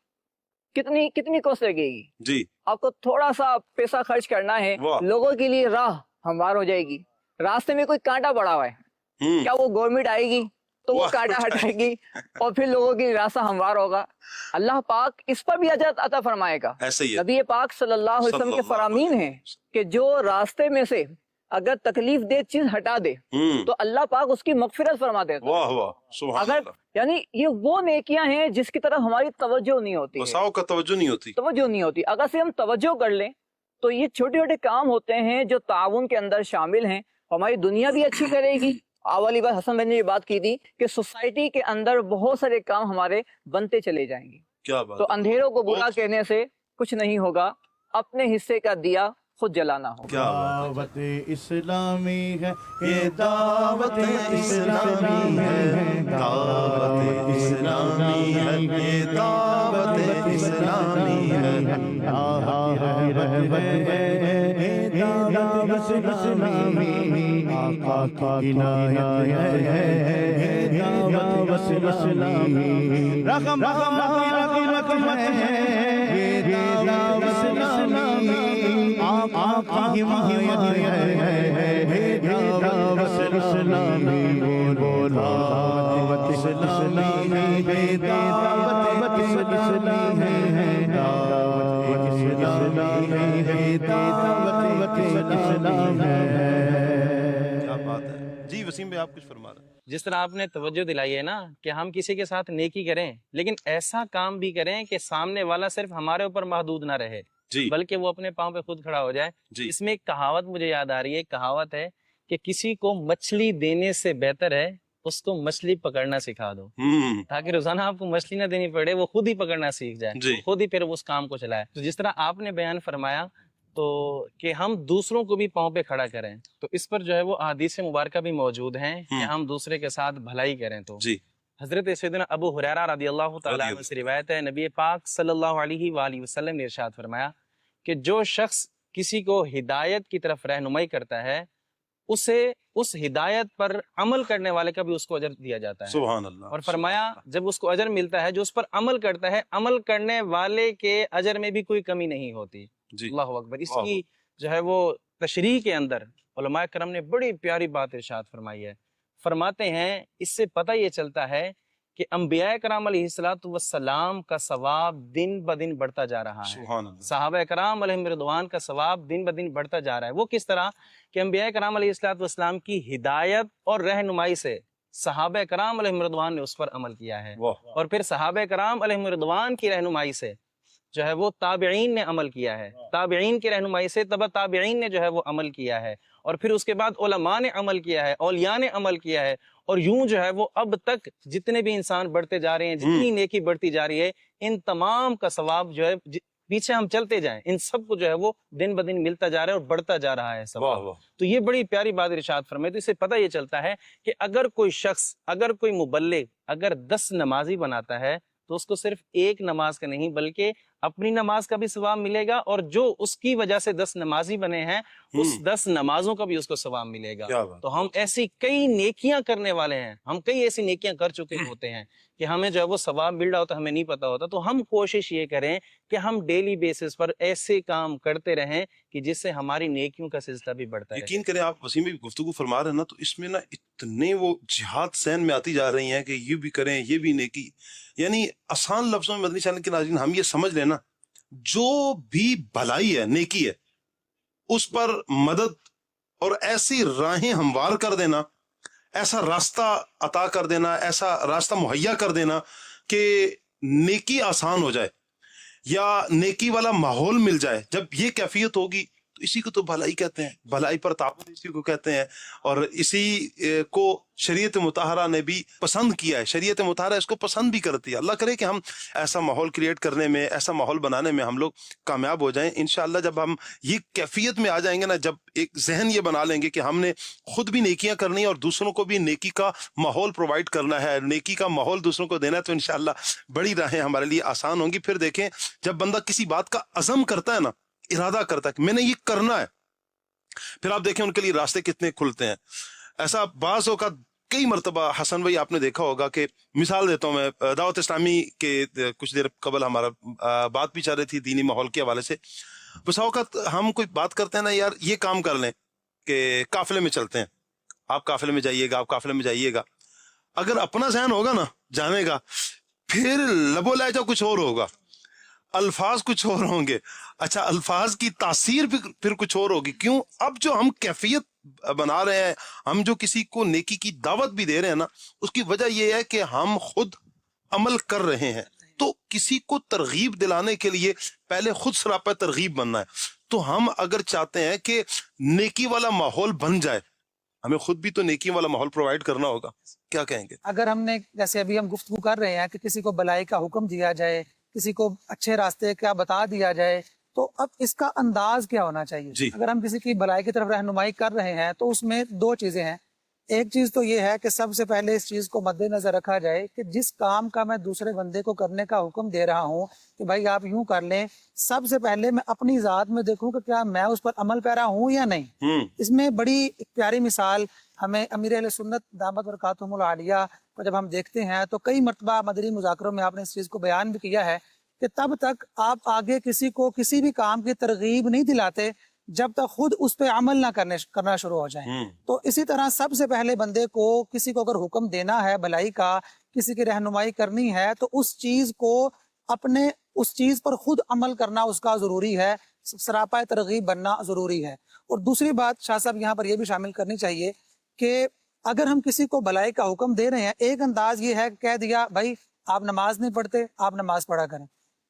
کتنی کاسٹ لگے گی جی, آپ کو تھوڑا سا پیسہ خرچ کرنا ہے, لوگوں کے لیے راہ ہموار ہو جائے گی. راستے میں کوئی کانٹا پڑا ہوا ہے, کیا وہ گورنمنٹ آئے گی تو وہ کانٹا ہٹائے گی اور پھر لوگوں کی راستہ ہموار ہوگا. اللہ پاک اس پر بھی اجر عطا فرمائے گا. ایسے ہی نبی پاک صلی اللہ علیہ وسلم کے فرامین ہیں کہ جو راستے میں سے اگر تکلیف دہ چیز ہٹا دے تو اللہ پاک اس کی مغفرت فرما دیتا. واہ واہ سبحان اگر یعنی یہ وہ نیکیاں ہیں جس کی طرف ہماری توجہ نہیں ہوتی, بساؤ کا توجہ نہیں ہوتی. اگر سے ہم توجہ کر لیں تو یہ چھوٹے چھوٹے کام ہوتے ہیں جو تعاون کے اندر شامل ہیں, ہماری دنیا بھی اچھی کرے گی. اولی بات حسن بھائی نے یہ بات کی تھی کہ سوسائٹی کے اندر بہت سارے کام ہمارے بنتے چلے جائیں گے. کیا بات. تو اندھیروں کو برا کہنے سے کچھ نہیں ہوگا, اپنے حصے کا دیا خود جلانا ہوگا. دعوت اسلامی ہے یہ, دعوت اسلامی ہے, دعوت اسلامی ہے یہ, دعوت اسلامی ہے, دعوت اسلامی آقا کی عنایت ہے, دعوت اسلامی رقم رقم ہے یہ, دعوت اسلامی آقا کی حمایت ہے, دعوت اسلامی بولا, دعوت اسلامی ہے, دعوت اسلامی ہے, دعوت اسلامی ہے, دعوت اسلامی ہے. کیا بات ہے. جی وسیم بھائی آپ کچھ فرما رہے ہیں. جس طرح آپ نے توجہ دلائی ہے نا کہ ہم کسی کے ساتھ نیکی کریں, لیکن ایسا کام بھی کریں کہ سامنے والا صرف ہمارے اوپر محدود نہ رہے, بلکہ وہ اپنے پاؤں پہ خود کھڑا ہو جائے. اس میں ایک کہاوت مجھے یاد آ رہی ہے, ایک کہاوت ہے کہ کسی کو مچھلی دینے سے بہتر ہے اس کو مچھلی پکڑنا سکھا دو, تاکہ روزانہ آپ کو مچھلی نہ دینی پڑے, وہ خود ہی پکڑنا سیکھ جائے, خود ہی پھر اس کام کو چلائے. تو جس طرح آپ نے بیان فرمایا تو کہ ہم دوسروں کو بھی پاؤں پہ کھڑا کریں, تو اس پر جو ہے وہ احادیث مبارکہ بھی موجود ہیں کہ ہم دوسرے کے ساتھ بھلائی کریں. تو حضرت سیدنا ابو ہریرہ رضی اللہ تعالیٰ عنہ سے روایت ہے, نبی پاک صلی اللہ علیہ وآلہ وسلم نے ارشاد فرمایا کہ جو شخص کسی کو ہدایت کی طرف رہنمائی کرتا ہے, اسے اس ہدایت پر عمل کرنے والے کا بھی اس کو اجر دیا جاتا ہے. سبحان اللہ. اور فرمایا جب اس کو اجر ملتا ہے جو اس پر عمل کرتا ہے, عمل کرنے والے کے اجر میں بھی کوئی کمی نہیں ہوتی. اللہ اکبر. اس کی جو ہے وہ تشریح کے اندر علماء کرام نے بڑی پیاری بات ارشاد فرمائی ہے. فرماتے ہیں اس سے پتہ یہ چلتا ہے کہ انبیاء کرام علیہ الصلوۃ والسلام کا ثواب دن بدن بڑھتا جا رہا ہے. صحابہ کرام علیہم رضوان کا ثواب دن بدن بڑھتا جا رہا ہے. وہ کس طرح کہ انبیاء کرام علیہ الصلوۃ والسلام کی ہدایت اور رہنمائی سے صحابہ کرام علیہم رضوان نے اس پر عمل کیا ہے, اور پھر صحابہ کرام علیہم رضوان کی رہنمائی سے جو ہے وہ تابعین نے عمل کیا ہے, تابعین کی رہنمائی سے تبع تابعین نے جو ہے وہ عمل کیا ہے, اور پھر اس کے بعد علماء نے عمل کیا ہے, اولیاء نے عمل کیا ہے, اور یوں جو ہے وہ اب تک جتنے بھی انسان بڑھتے جا رہے ہیں, جتنی نیکی بڑھتی جا رہی ہے, ان تمام کا ثواب جو ہے پیچھے ہم چلتے جائیں ان سب کو جو ہے وہ دن بدن ملتا جا رہا ہے اور بڑھتا جا رہا ہے ثواب. تو یہ بڑی پیاری بات ارشاد فرمائے. تو اس سے پتہ یہ چلتا ہے کہ اگر کوئی شخص, اگر کوئی مبلغ اگر 10 نمازی بناتا ہے تو اس کو صرف ایک نماز کا نہیں بلکہ اپنی نماز کا بھی ثواب ملے گا، اور جو اس کی وجہ سے 10 نمازی بنے ہیں اس 10 نمازوں کا بھی اس کو ثواب ملے گا۔ تو ہم ایسی کئی نیکیاں کرنے والے ہیں، ہم کئی ایسی نیکیاں کر چکے ہوتے ہیں کہ ہمیں جو ہے وہ ثواب مل رہا ہوتا ہمیں نہیں پتا ہوتا۔ تو ہم کوشش یہ کریں کہ ہم ڈیلی بیسس پر ایسے کام کرتے رہیں کہ جس سے ہماری نیکیوں کا سلسلہ بھی بڑھتا ہے۔ یقین کریں آپ وسیم بھی گفتگو فرما رہے ہیں نا، تو اس میں نا اتنے وہ جہاد سین میں آتی جا رہی ہیں کہ یہ بھی کریں، یہ بھی نیکی، یعنی آسان لفظوں میں مدنی چینل کے ناظرین ہم یہ سمجھ لیں نا، جو بھی بھلائی ہے، نیکی ہے، اس پر مدد اور ایسی راہیں ہموار کر دینا، ایسا راستہ عطا کر دینا، ایسا راستہ مہیا کر دینا کہ نیکی آسان ہو جائے یا نیکی والا ماحول مل جائے، جب یہ کیفیت ہوگی تو اسی کو تو بھلائی کہتے ہیں، بھلائی پر تعاون اسی کو کہتے ہیں، اور اسی کو شریعت مطہرہ نے بھی پسند کیا ہے، شریعت مطہرہ اس کو پسند بھی کرتی ہے۔ اللہ کرے کہ ہم ایسا ماحول کریٹ کرنے میں، ایسا ماحول بنانے میں ہم لوگ کامیاب ہو جائیں انشاءاللہ۔ جب ہم یہ کیفیت میں آ جائیں گے نا، جب ایک ذہن یہ بنا لیں گے کہ ہم نے خود بھی نیکیاں کرنی اور دوسروں کو بھی نیکی کا ماحول پرووائڈ کرنا ہے، نیکی کا ماحول دوسروں کو دینا ہے، تو انشاءاللہ بڑی راہیں ہمارے لیے آسان ہوں گی۔ پھر دیکھیں جب بندہ کسی بات کا عزم کرتا ہے نا، ارادہ کرتا ہے کہ میں نے یہ کرنا ہے، پھر آپ دیکھیں ان کے لیے راستے کتنے کھلتے ہیں۔ ایسا بعض اوقات کئی مرتبہ حسن بھائی آپ نے دیکھا ہوگا کہ مثال دیتا ہوں میں، دعوت اسلامی کے کچھ دیر قبل ہمارا بات بھی چل رہی تھی دینی ماحول کے حوالے سے۔ بس اوقات ہم کوئی بات کرتے ہیں نا، یار یہ کام کر لیں کہ قافلے میں چلتے ہیں، آپ قافلے میں جائیے گا، آپ قافلے میں جائیے گا، اگر اپنا ذہن ہوگا نا جانے کا، پھر لب و لہجہ کچھ اور ہوگا، الفاظ کچھ اور ہوں گے، اچھا الفاظ کی تاثیر پھر کچھ اور ہوگی۔ کیوں؟ اب جو ہم کیفیت بنا رہے ہیں، ہم جو کسی کو نیکی کی دعوت بھی دے رہے ہیں نا، اس کی وجہ یہ ہے کہ ہم خود عمل کر رہے ہیں۔ تو کسی کو ترغیب دلانے کے لیے پہلے خود سراپا ترغیب بننا ہے۔ تو ہم اگر چاہتے ہیں کہ نیکی والا ماحول بن جائے، ہمیں خود بھی تو نیکی والا ماحول پرووائڈ کرنا ہوگا۔ کیا کہیں گے؟ اگر ہم نے جیسے ابھی ہم گفتگو کر رہے ہیں کہ کسی کو بلائی کا حکم دیا جائے، کسی کو اچھے راستے کا بتا دیا جائے، تو اب اس کا انداز کیا ہونا چاہیے؟ جی۔ اگر ہم کسی کی بلائی کی طرف رہنمائی کر رہے ہیں تو اس میں 2 چیزیں ہیں۔ ایک چیز تو یہ ہے کہ سب سے پہلے اس چیز کو مد نظر رکھا جائے کہ جس کام کا میں دوسرے بندے کو کرنے کا حکم دے رہا ہوں کہ بھائی آپ یوں کر لیں، سب سے پہلے میں اپنی ذات میں دیکھوں کہ کیا میں اس پر عمل پیرا ہوں یا نہیں۔ اس میں بڑی ایک پیاری مثال ہمیں امیر اہل سنت دامت برکاتہم العالیہ کو جب ہم دیکھتے ہیں تو کئی مرتبہ مدنی مذاکروں میں آپ نے اس چیز کو بیان بھی کیا ہے کہ تب تک آپ آگے کسی کو کسی بھی کام کی ترغیب نہیں دلاتے جب تک خود اس پہ عمل نہ کرنا شروع ہو جائیں۔ تو اسی طرح سب سے پہلے بندے کو کسی کو اگر حکم دینا ہے بھلائی کا، کسی کی رہنمائی کرنی ہے، تو اس چیز کو اپنے اس چیز پر خود عمل کرنا اس کا ضروری ہے، سراپا ترغیب بننا ضروری ہے۔ اور دوسری بات شاہ صاحب یہاں پر یہ بھی شامل کرنی چاہیے کہ اگر ہم کسی کو بھلائی کا حکم دے رہے ہیں، ایک انداز یہ ہے کہ کہہ دیا بھائی آپ نماز نہیں پڑھتے، آپ نماز پڑھا کریں،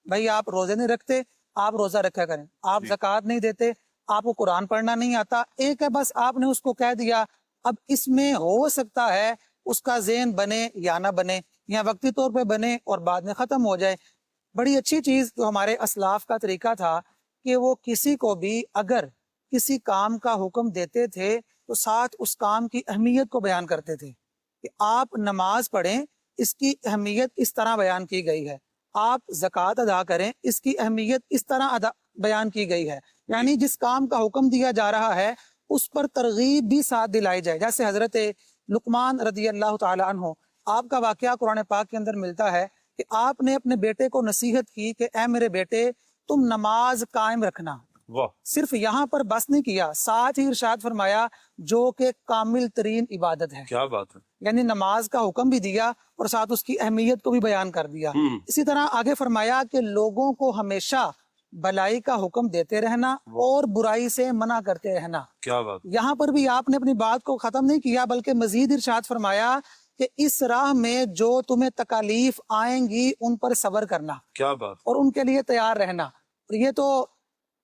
بھائی آپ روزے نہیں رکھتے، آپ روزہ رکھا کریں، آپ زکوٰۃ نہیں دیتے، آپ کو قرآن پڑھنا نہیں آتا۔ ایک ہے بس آپ نے اس کو کہہ دیا۔ اب اس میں ہو سکتا ہے اس کا ذہن بنے یا نہ بنے، یا وقتی طور پہ بنے اور بعد میں ختم ہو جائے۔ بڑی اچھی چیز جو ہمارے اسلاف کا طریقہ تھا کہ وہ کسی کو بھی اگر کسی کام کا حکم دیتے تھے تو ساتھ اس کام کی اہمیت کو بیان کرتے تھے کہ آپ نماز پڑھیں، اس کی اہمیت اس طرح بیان کی گئی ہے، آپ زکوٰۃ ادا کریں، اس کی اہمیت اس طرح بیان کی گئی ہے۔ یعنی جس کام کا حکم دیا جا رہا ہے اس پر ترغیب بھی ساتھ دلائی جائے۔ جیسے حضرت لقمان رضی اللہ تعالی عنہ، آپ کا واقعہ قرآن پاک کے اندر ملتا ہے کہ آپ نے اپنے بیٹے کو نصیحت کی کہ اے میرے بیٹے تم نماز قائم رکھنا۔ صرف یہاں پر بس نہیں کیا، ساتھ ہی ارشاد فرمایا جو کہ کامل ترین عبادت ہے۔ کیا بات ہے! یعنی نماز کا حکم بھی دیا اور ساتھ اس کی اہمیت کو بھی بیان کر دیا۔ اسی طرح آگے فرمایا کہ لوگوں کو ہمیشہ بھلائی کا حکم دیتے رہنا اور برائی سے منع کرتے رہنا۔ کیا بات! یہاں پر بھی آپ نے اپنی بات کو ختم نہیں کیا بلکہ مزید ارشاد فرمایا کہ اس راہ میں جو تمہیں تکالیف آئیں گی ان پر صبر کرنا۔ کیا بات! اور ان کے لیے تیار رہنا۔ اور یہ تو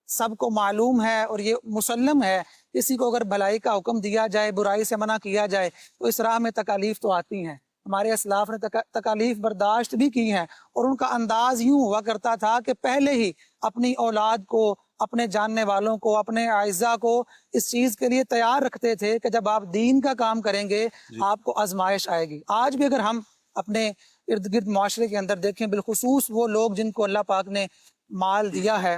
سب کو معلوم ہے اور یہ مسلم ہے، کسی کو اگر بھلائی کا حکم دیا جائے، برائی سے منع کیا جائے تو اس راہ میں تکالیف تو آتی ہیں۔ ہمارے اسلاف نے تکالیف برداشت بھی کی ہیں، اور ان کا انداز یوں ہوا کرتا تھا کہ پہلے ہی اپنی اولاد کو، اپنے جاننے والوں کو، اپنے اعزاء کو اس چیز کے لیے تیار رکھتے تھے کہ جب آپ دین کا کام کریں گے آپ کو آزمائش آئے گی۔ آج بھی اگر ہم اپنے ارد گرد معاشرے کے اندر دیکھیں، بالخصوص وہ لوگ جن کو اللہ پاک نے مال دیا ہے،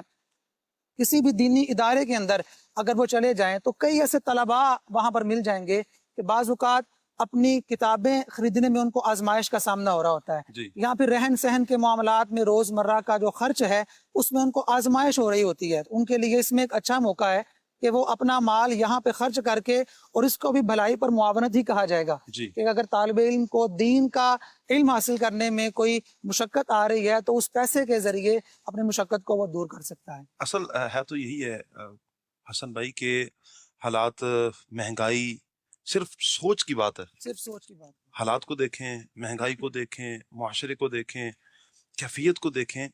کسی بھی دینی ادارے کے اندر اگر وہ چلے جائیں تو کئی ایسے طلباء وہاں پر مل جائیں گے کہ بعض اوقات اپنی کتابیں خریدنے میں ان کو آزمائش کا سامنا ہو رہا ہوتا ہے، جی یہاں پھر رہن سہن کے معاملات میں روزمرہ کا جو خرچ ہے اس میں ان کو آزمائش ہو رہی ہوتی ہے، ان کے لیے اس میں ایک اچھا موقع ہے کہ وہ اپنا مال یہاں پہ خرچ کر کے، اور اس کو بھی بھلائی پر معاونت ہی کہا جائے گا جی کہ اگر طالب علم کو دین کا علم حاصل کرنے میں کوئی مشقت آ رہی ہے تو اس پیسے کے ذریعے اپنی مشقت کو وہ دور کر سکتا ہے۔ اصل ہے تو یہی ہے حسن بھائی کہ حالات مہنگائی صرف سوچ کی بات ہے، صرف سوچ کی بات۔ حالات کو دیکھیں، مہنگائی کو دیکھیں، معاشرے کو دیکھیں، کیفیت کو دیکھیں،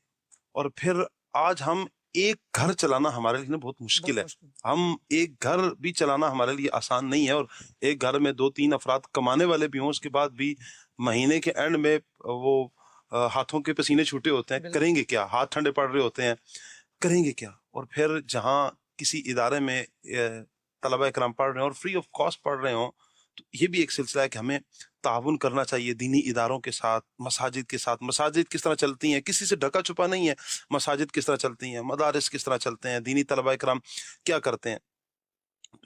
اور پھر آج ہم ایک گھر چلانا ہمارے لیے بہت مشکل ہے، ہم ایک گھر بھی چلانا ہمارے لیے آسان نہیں ہے، اور ایک گھر میں 2-3 افراد کمانے والے بھی ہوں، اس کے بعد بھی مہینے کے اینڈ میں وہ ہاتھوں کے پسینے چھوٹے ہوتے ہیں، کریں گے کیا؟ ہاتھ ٹھنڈے پڑ رہے ہوتے ہیں، کریں گے کیا؟ اور پھر جہاں کسی ادارے میں طلبہ اکرام پڑھ رہے ہیں اور فری آف کاسٹ پڑھ رہے ہوں، تو یہ بھی ایک سلسلہ ہے کہ ہمیں تعاون کرنا چاہیے دینی اداروں کے ساتھ، مساجد کے ساتھ۔ مساجد کس طرح چلتی ہیں، کسی سے ڈھکا چھپا نہیں ہے، مساجد کس طرح چلتی ہیں، مدارس کس طرح چلتے ہیں، دینی طلبہ اکرام کیا کرتے ہیں،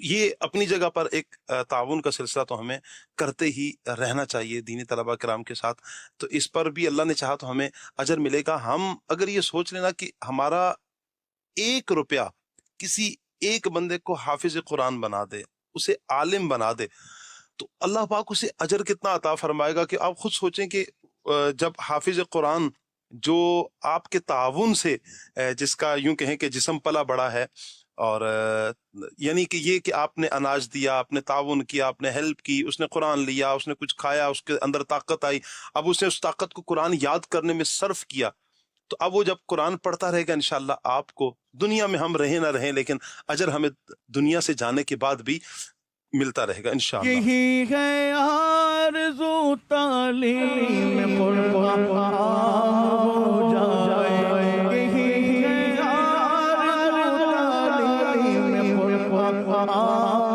یہ اپنی جگہ پر ایک تعاون کا سلسلہ تو ہمیں کرتے ہی رہنا چاہیے دینی طلبہ کرام کے ساتھ۔ تو اس پر بھی اللہ نے چاہا تو ہمیں اجر ملے گا۔ ہم اگر یہ سوچ لینا کہ ہمارا 1 روپیہ کسی ایک بندے کو حافظ قرآن بنا دے، اسے عالم بنا دے، تو اللہ پاک اسے اجر کتنا عطا فرمائے گا کہ آپ خود سوچیں کہ جب حافظ قرآن جو آپ کے تعاون سے، جس کا یوں کہیں کہ جسم پلا بڑا ہے، اور یعنی کہ یہ کہ آپ نے اناج دیا، آپ نے تعاون کیا، آپ نے ہیلپ کی، اس نے قرآن لیا، اس نے کچھ کھایا، اس کے اندر طاقت آئی، اب اس نے اس طاقت کو قرآن یاد کرنے میں صرف کیا، تو اب وہ جب قرآن پڑھتا رہے گا انشاءاللہ آپ کو دنیا میں ہم رہیں نہ رہیں لیکن اجر ہمیں دنیا سے جانے کے بعد بھی ملتا رہے گا انشاءاللہ۔ یہی ہے آرزو تعلیم قرآن ہو جائے، یہی ہے آرزو تعلیم قرآن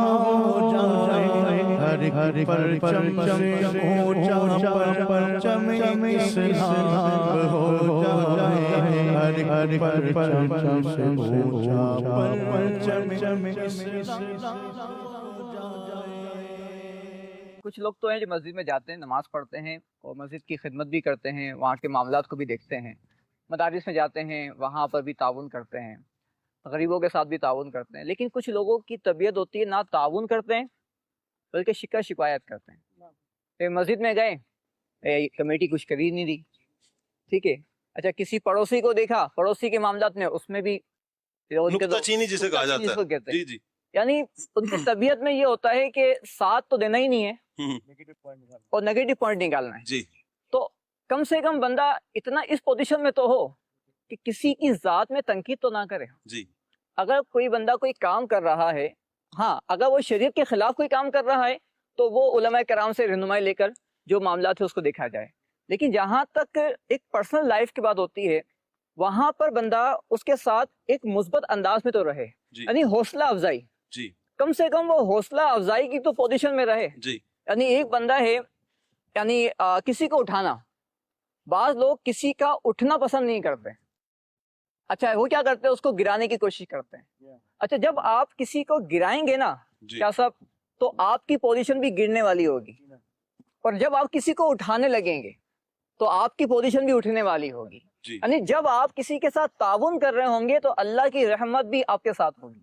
ہو جائے، ہر پرچم سے اونچا پرچم اسلام ہو جائے، ہر پرچم سے اونچا پرچم اسلام۔ کچھ لوگ تو ہیں جو مسجد میں جاتے ہیں، نماز پڑھتے ہیں اور مسجد کی خدمت بھی کرتے ہیں، وہاں کے معاملات کو بھی دیکھتے ہیں، مدارس میں جاتے ہیں وہاں پر بھی تعاون کرتے ہیں، غریبوں کے ساتھ بھی تعاون کرتے ہیں، لیکن کچھ لوگوں کی طبیعت ہوتی ہے نہ تعاون کرتے ہیں بلکہ شکایت کرتے ہیں۔ پھر مسجد میں گئے، کمیٹی کچھ کر ہی نہیں دی، ٹھیک ہے، اچھا کسی پڑوسی کو دیکھا، پڑوسی کے معاملات میں اس میں بھی نکتہ چینی جسے کہا جاتا ہے، جی جی، یعنی ان کی طبیعت میں یہ ہوتا ہے کہ ساتھ تو دینا ہی نہیں ہے اور نیگیٹو پوائنٹ نکالنا ہے، جی تو کم سے کم بندہ اتنا اس پوزیشن میں تو ہو کہ کسی کی ذات میں تنقید تو نہ کرے۔ جی، اگر کوئی بندہ کوئی کام کر رہا ہے، ہاں اگر وہ شریعت کے خلاف کوئی کام کر رہا ہے تو وہ علماء کرام سے رہنمائی لے کر جو معاملات ہے اس کو دیکھا جائے، لیکن جہاں تک ایک پرسنل لائف کی بات ہوتی ہے وہاں پر بندہ اس کے ساتھ ایک مثبت انداز میں تو رہے، یعنی حوصلہ افزائی، جی کم سے کم وہ حوصلہ افزائی کی تو پوزیشن میں رہے۔ جی، یعنی ایک بندہ ہے، یعنی کسی کو اٹھانا، بعض لوگ کسی کا اٹھنا پسند نہیں کرتے، اچھا وہ کیا کرتے ہیں، اس کو گرانے کی کوشش کرتے ہیں۔ اچھا جب آپ کسی کو گرائیں گے نا کیا صاحب، تو آپ کی پوزیشن بھی گرنے والی ہوگی، اور جب آپ کسی کو اٹھانے لگیں گے تو آپ کی پوزیشن بھی اٹھنے والی ہوگی۔ یعنی جب آپ کسی کے ساتھ تعاون کر رہے ہوں گے تو اللہ کی رحمت بھی آپ کے ساتھ ہوگی،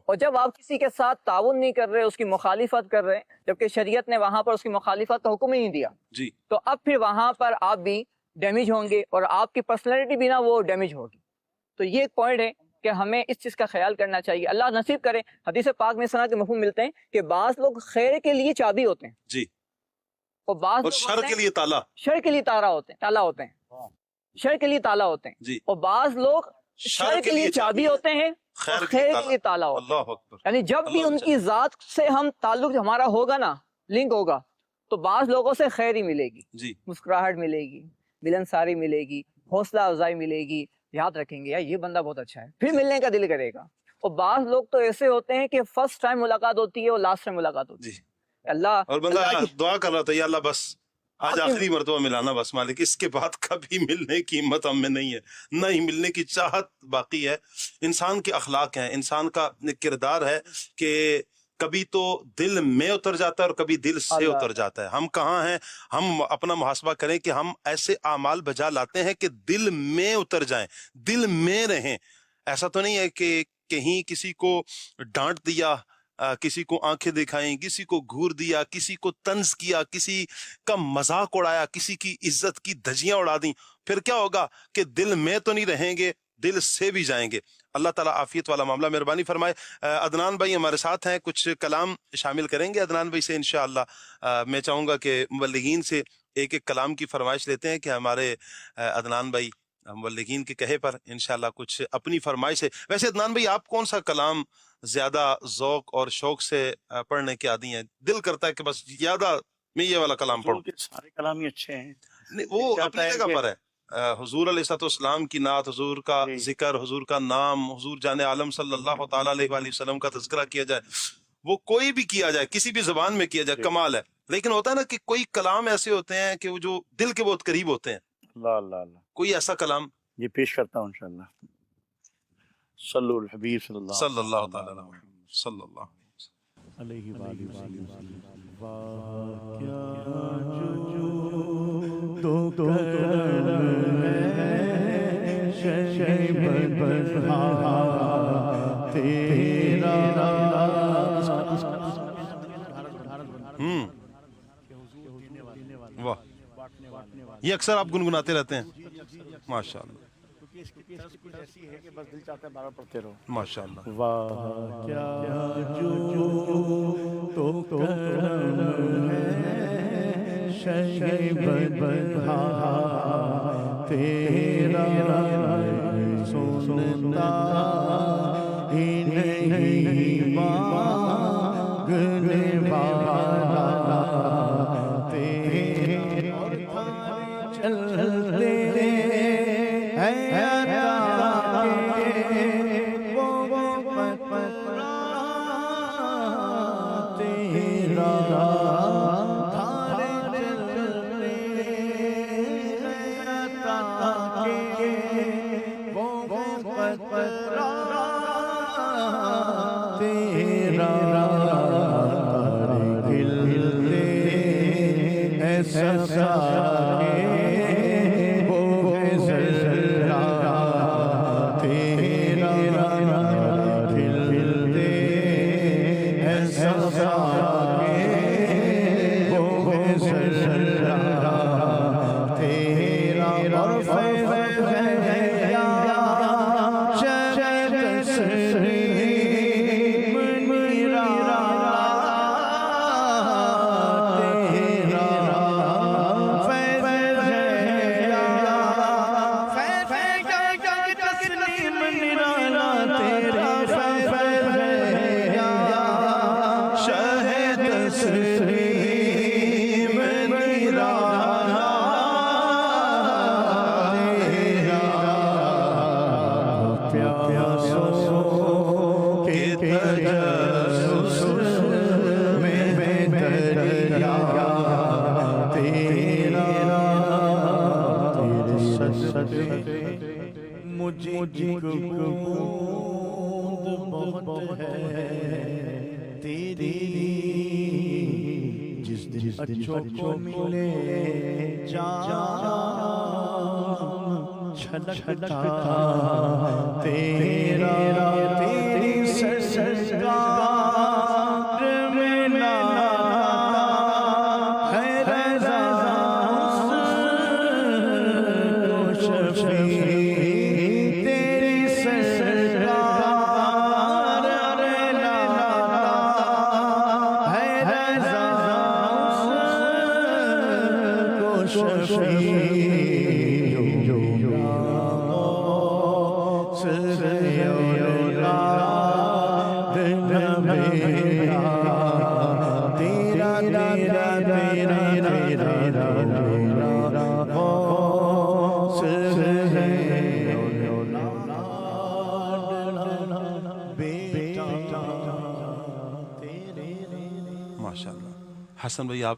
اور جب آپ کسی کے ساتھ تعاون نہیں کر رہے، اس کی مخالفت کر رہے، جبکہ شریعت نے وہاں پر اس کی مخالفت کا حکم ہی نہیں دیا، جی، تو اب پھر وہاں پر آپ بھی ڈیمیج ہوں گے اور آپ کی پرسنالٹی بھی نا وہ ڈیمیج ہوگی۔ تو یہ ایک پوائنٹ ہے کہ ہمیں اس چیز کا خیال کرنا چاہیے۔ اللہ نصیب کرے، حدیث پاک میں اس طرح کے مفہوم ملتے ہیں کہ بعض لوگ خیر کے لیے چابی ہوتے ہیں، جی، اور بعض اور شر کے لیے تالا، شر کے لیے تالا ہوتے ہیں، شر کے لیے تالا ہوتے ہیں، جی، اور بعض لوگ شر کے لیے چابی ہوتے ہیں، خیر خیر کے لیے تالا ہوتے ہیں۔ اللہ اکبر، یعنی جب بھی ان کی ذات سے ہم تعلق ہمارا ہوگا نا، لنک ہوگا، تو بعض لوگوں سے خیر ہی ملے گی، جی، مسکراہٹ ملے گی، ملنساری ملے گی، حوصلہ افزائی ملے گی، یاد رکھیں گے یار یہ بندہ بہت اچھا ہے، پھر ملنے کا دل کرے گا۔ اور بعض لوگ تو ایسے ہوتے ہیں کہ فرسٹ ٹائم ملاقات ہوتی ہے اور لاسٹ ٹائم ملاقات ہوتی ہے، جی، اللہ اور بندہ اللہ کی دعا کر رہا تھا یا اللہ بس آج آخری مرتبہ ملانا بس مالک، اس کے بعد کبھی ملنے کی ہمت ہم میں نہیں ہے، نہ ہی ملنے کی چاہت باقی ہے۔ انسان کے اخلاق ہیں، انسان کا کردار ہے کہ کبھی تو دل میں اتر جاتا ہے اور کبھی دل سے اتر جاتا ہے۔ ہم کہاں ہیں؟ ہم اپنا محاسبہ کریں کہ ہم ایسے اعمال بجا لاتے ہیں کہ دل میں اتر جائیں، دل میں رہیں۔ ایسا تو نہیں ہے کہ کہیں کسی کو ڈانٹ دیا، کسی کو آنکھیں دکھائیں، کسی کو گھور دیا، کسی کو طنز کیا، کسی کا مذاق اڑایا، کسی کی عزت کی دھجیاں اڑا دیں، پھر کیا ہوگا کہ دل میں تو نہیں رہیں گے، دل سے بھی جائیں گے۔ اللہ تعالیٰ عافیت والا معاملہ مہربانی فرمائے۔ عدنان بھائی ہمارے ساتھ ہیں، کچھ کلام شامل کریں گے عدنان بھائی سے انشاءاللہ۔ میں چاہوں گا کہ مبلغین سے ایک ایک کلام کی فرمائش لیتے ہیں کہ ہمارے عدنان بھائی مبلغین کے کہے پر انشاءاللہ کچھ اپنی فرمائش ہے۔ ویسے عدنان بھائی آپ کون سا کلام زیادہ ذوق اور شوق سے پڑھنے کے عادی ہیں؟ دل کرتا ہے کہ بس زیادہ میں یہ والا کلام پڑھوں؟ سارے کلام ہی اچھے ہیں، نہیں، وہ اپنی جگہ پر ہے۔ حضور علیہ السلام کی نعت، حضور کا ذکر، حضور کا نام، حضور جان عالم صلی اللہ تعالیٰ علیہ وآلہ وسلم کا تذکرہ کیا جائے، وہ کوئی بھی کیا جائے، کسی بھی زبان میں کیا جائے، کمال ہے۔ لیکن ہوتا ہے نا کہ کوئی کلام ایسے ہوتے ہیں کہ وہ جو دل کے بہت قریب ہوتے ہیں۔ اللہ اللہ اللہ، کوئی ایسا کلام یہ پیش کرتا ہوں انشاءاللہ۔ صلو الحبیب صلی اللہ صلی اللہ تعالیٰ علیہ وسلم صلی اللہ علیہ وآلہ وسلم۔ واہ کیا جو تو کرم ہے شیب بہا تیرا۔ واہ، یہ اکثر آپ گنگناتے رہتے ہیں؟ ماشاء اللہ ایسی ہے کہ بس دل چاہتا ہے بار بار پڑھتے رہو۔ ماشاء اللہ۔ واہ کیا جو تو کرم ہے شیب بہا تیرا، سنتا ہی نہیں مانگنے والا تیرے، چلتے ہیں عطا کے وہ پترا تیرا، دھارے چلتے ہیں عطا کے وہ پترا تیرا، تارے کھلتے ایسا سارے مجھے بہت ہے تیری، جس دن اچھوں کو ملے جان چھلکتا تیرا، تیری سرکار میں لاتا ہے رضا کو شفیع، ماشاء اللہ۔ حسن بھائی آپ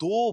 2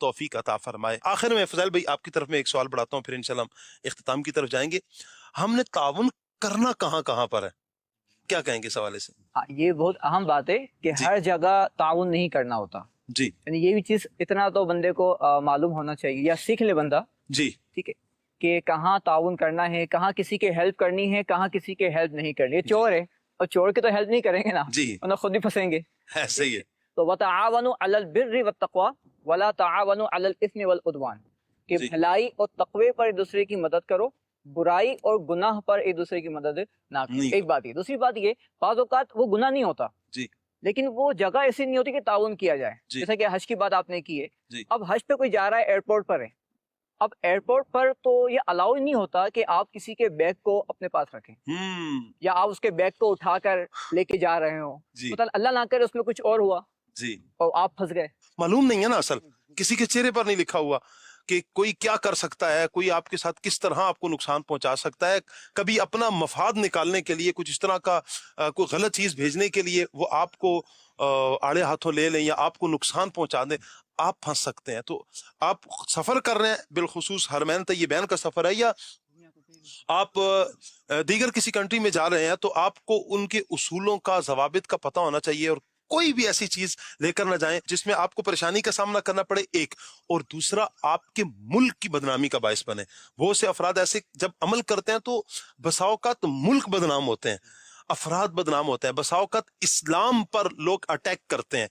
توفیق عطا فرمائے۔ آخر میں فضائل بھائی آپ کی طرف میں ایک سوال بڑھاتا ہوں، پھر انشاءاللہ ہم اختتام کی طرف جائیں گے۔ ہم نے تعاون کرنا کہاں کہاں پر ہے، کیا کہیں گے اس حوالے سے؟ ہاں، یہ بہت اہم بات ہے کہ ہر جگہ تعاون نہیں کرنا ہوتا جی، یعنی یہ بھی چیز اتنا تو بندے کو معلوم ہونا چاہیے یا سیکھ لے بندہ، جی ٹھیک ہے، کہ کہاں تعاون کرنا ہے، کہاں کسی کے ہیلپ کرنی ہے، کہاں کسی کے ہیلپ نہیں کرنی ہے۔ چور ہے اور چور کے تو ہیلپ نہیں کریں گے نا، جی ورنہ خود ہی پھنسیں گے۔ صحیح ہے۔ تو وَتَعَاوَنُوا عَلَى الْبِرِّ وَالتَّقْوَى وَلَا تَعَاوَنُوا عَلَى الْإِثْمِ وَالْعُدْوَانِ، کہ جی۔ بھلائی اور تقوی پر ایک دوسرے کی مدد کرو، برائی اور گناہ پر ایک دوسرے کی مدد نہ کرو۔ نہیں ایک بات یہ، دوسری بات یہ، بعض اوقات وہ گناہ نہیں ہوتا جی لیکن وہ جگہ ایسی نہیں ہوتی کہ تعاون کیا جائے، جی۔ جیسا کہ حج کی بات آپ نے کی ہے۔ جی۔ اب حج پہ کوئی جا رہا ہے، ایئرپورٹ پر ہے، اب ایئرپورٹ پر تو یہ الاؤ نہیں ہوتا کہ آپ کسی کے بیگ کو اپنے پاس رکھیں یا آپ اس کے بیگ کو اٹھا کر لے کے جا رہے ہو، جی مطلب اللہ نہ کرے اس میں کچھ اور ہوا جی، اور آپ پھنس گئے۔ معلوم نہیں ہے نا، اصل کسی کے چہرے پر نہیں لکھا ہوا کہ کوئی کیا کر سکتا ہے، کوئی آپ کے ساتھ کس طرح آپ کو نقصان پہنچا سکتا ہے۔ کبھی اپنا مفاد نکالنے کے لیے کچھ اس طرح کا کوئی غلط چیز بھیجنے کے لیے وہ آپ کو آڑے ہاتھوں لے لیں یا آپ کو نقصان پہنچا دیں، آپ پھنس سکتے ہیں۔ تو آپ سفر کر رہے ہیں، بالخصوص حرمین طیبین کا سفر ہے، یا آپ دیگر کسی کنٹری میں جا رہے ہیں، تو آپ کو ان کے اصولوں کا، ضوابط کا پتہ ہونا چاہیے، اور کوئی بھی ایسی چیز لے کر نہ جائیں جس میں آپ کو پریشانی کا سامنا کرنا پڑے، ایک، اور دوسرا آپ کے ملک کی بدنامی کا باعث بنے۔ بہت سے افراد ایسے جب عمل کرتے ہیں تو بسا اوقات ملک بدنام ہوتے ہیں، افراد بدنام ہوتے ہیں، بسا اوقات اسلام پر لوگ اٹیک کرتے ہیں،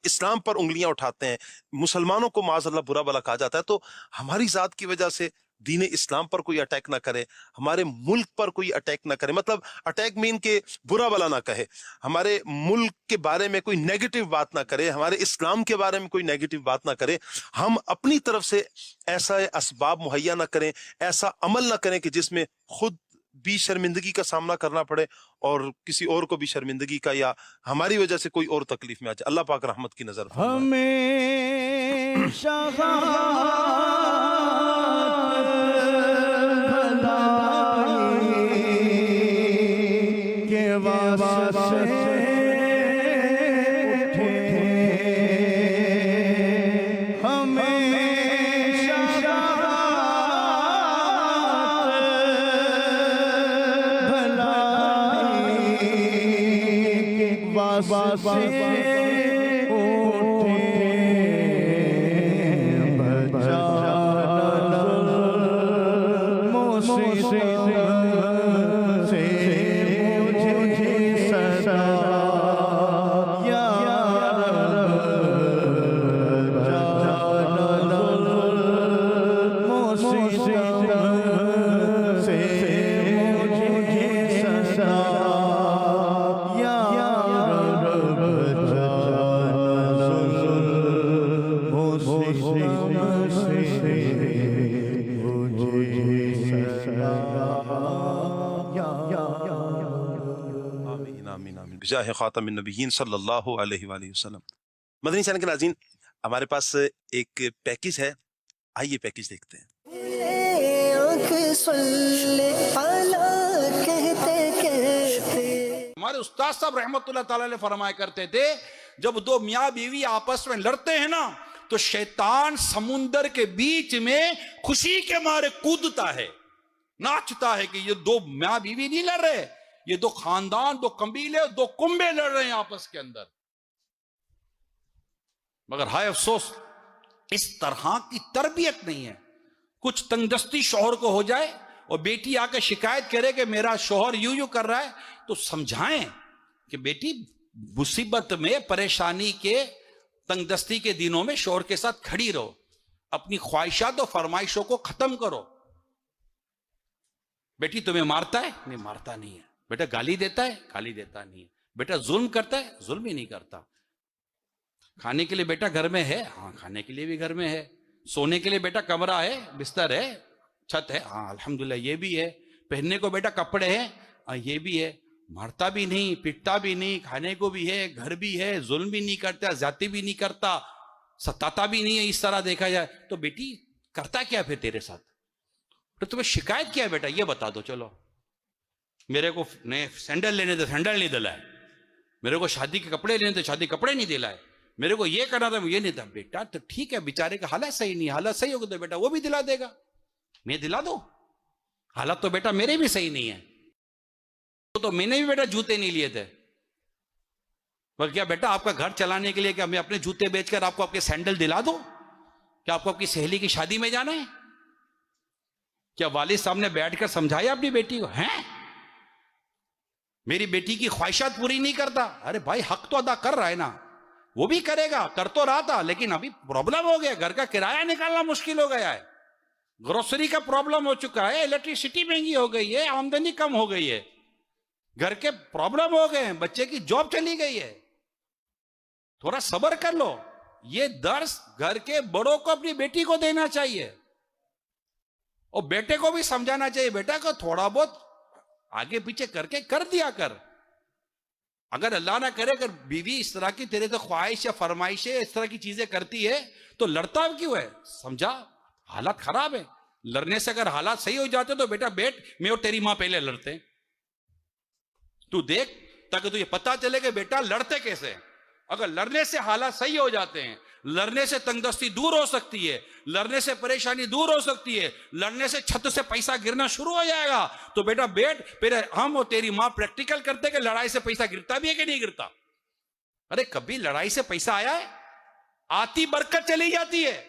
اسلام پر انگلیاں اٹھاتے ہیں، مسلمانوں کو معاذ اللہ برا بلا کہا جاتا ہے۔ تو ہماری ذات کی وجہ سے دین اسلام پر کوئی اٹیک نہ کرے، ہمارے ملک پر کوئی اٹیک نہ کرے، مطلب اٹیک مین کہ برا بلا نہ کہے، ہمارے ملک کے بارے میں کوئی نیگیٹو بات نہ کرے، ہمارے اسلام کے بارے میں کوئی نیگیٹو بات نہ کرے۔ ہم اپنی طرف سے ایسا اسباب مہیا نہ کریں، ایسا عمل نہ کریں کہ جس میں خود بھی شرمندگی کا سامنا کرنا پڑے اور کسی اور کو بھی شرمندگی کا یا ہماری وجہ سے کوئی اور تکلیف میں آ جائے۔ اللہ پاک رحمت کی نظر فرمائے۔ ہمیشہ کے واسطے بجاہ خاتم النبیین صلی اللہ علیہ وآلہ وسلم۔ مدنی چینل کے ناظرین، ہمارے پاس ایک پیکیج ہے، آئیے پیکیج دیکھتے ہیں۔ ہمارے استاد صاحب رحمت اللہ تعالی علیہ فرمایا کرتے تھے، جب دو میاں بیوی آپس میں لڑتے ہیں نا تو شیطان سمندر کے بیچ میں خوشی کے مارے کودتا ہے، ناچتا ہے کہ یہ دو میاں بیوی نہیں لڑ رہے، یہ دو خاندان، دو قبیلے، دو کنبے لڑ رہے ہیں آپس کے اندر۔ مگر ہائے افسوس، اس طرح کی تربیت نہیں ہے۔ کچھ تنگ دستی شوہر کو ہو جائے اور بیٹی آ کے شکایت کرے کہ میرا شوہر یوں کر رہا ہے، تو سمجھائیں کہ بیٹی مصیبت میں، پریشانی کے، تنگ دستی کے دنوں میں شوہر کے ساتھ کھڑی رہو، اپنی خواہشات و فرمائشوں کو ختم کرو۔ بیٹی تمہیں مارتا ہے؟ نہیں، مارتا نہیں ہے۔ بیٹا گالی دیتا ہے؟ گالی دیتا نہیں ہے۔ بیٹا ظلم کرتا ہے؟ ظلم ہی نہیں کرتا۔ کھانے کے لیے بیٹا گھر میں ہے؟ ہاں، کھانے کے لیے بھی گھر میں ہے۔ سونے کے لیے بیٹا کمرہ ہے، بستر ہے، چھت ہے؟ ہاں الحمدللہ یہ بھی ہے۔ پہننے کو بیٹا کپڑے ہیں؟ ہاں یہ بھی ہے۔ مارتا بھی نہیں، پٹتا بھی نہیں، کھانے کو بھی ہے، گھر بھی ہے، ظلم بھی نہیں کرتا، زیادتی بھی نہیں کرتا، ستاتا بھی نہیں ہے۔ اس طرح دیکھا جائے تو بیٹی کرتا کیا پھر تیرے ساتھ؟ تو تمہیں شکایت کیا ہے بیٹا یہ بتا دو۔ چلو، میرے کو نئے سینڈل لینے تھے، سینڈل نہیں دلائے، میرے کو شادی کے کپڑے لینے تھے، شادی کپڑے نہیں دلائے، میرے کو یہ کرنا تھا, یہ نہیں تھا. بیٹا تو ٹھیک ہے, بیچارے کا حالت صحیح نہیں, حالت صحیح ہوگا تو بیٹا وہ بھی دلا دے گا, میں دلا دو. حالت تو بیٹا میرے بھی صحیح نہیں ہے, تو میں نے بھی بیٹا جوتے نہیں لیے تھے. بلکہ کیا بیٹا آپ کا گھر چلانے کے لیے کیا میں اپنے جوتے بیچ کر آپ کو آپ کے سینڈل دلا دوں؟ کیا آپ کو آپ کی سہیلی کی شادی میں جانا ہے؟ کیا والد صاحب نے بیٹھ کر سمجھایا اپنی بیٹی کو, ہیں میری بیٹی کی خواہشات پوری نہیں کرتا؟ ارے بھائی حق تو ادا کر رہا ہے نا, وہ بھی کرے گا, کر تو رہا تھا, لیکن ابھی پرابلم ہو گیا, گھر کا کرایہ نکالنا مشکل ہو گیا ہے, گروسری کا پرابلم ہو چکا ہے, الیکٹریسٹی مہنگی ہو گئی ہے, آمدنی کم ہو گئی ہے, گھر کے پرابلم ہو گئے ہیں, بچے کی جاب چلی گئی ہے. تھوڑا صبر کر لو. یہ درس گھر کے بڑوں کو اپنی بیٹی کو دینا چاہیے, اور بیٹے کو بھی سمجھانا چاہیے, بیٹا کو تھوڑا بہت آگے پیچھے کر کے کر دیا کر. اگر اللہ نہ کرے اگر بیوی اس طرح کی تیرے تو خواہش یا فرمائشیں اس طرح کی چیزیں کرتی ہے تو لڑتا کیوں ہے؟ سمجھا حالات خراب ہے. لڑنے سے اگر حالات صحیح ہو جاتے تو بیٹا بیٹھ, میں اور تیری ماں پہلے لڑتے, تو دیکھ تاکہ تجھے پتا چلے کہ بیٹا لڑتے کیسے. اگر لڑنے سے حالات صحیح ہو جاتے ہیں, لڑنے سے تنگ دستی دور ہو سکتی ہے, لڑنے سے پریشانی دور ہو سکتی ہے, لڑنے سے چھت سے پیسہ گرنا شروع ہو جائے گا, تو بیٹا بیٹھ, پھر ہم اور تیری ماں پریکٹیکل کرتے کہ لڑائی سے پیسہ گرتا بھی ہے کہ نہیں گرتا. ارے کبھی لڑائی سے پیسہ آیا ہے؟ آتی برکت چلی جاتی ہے,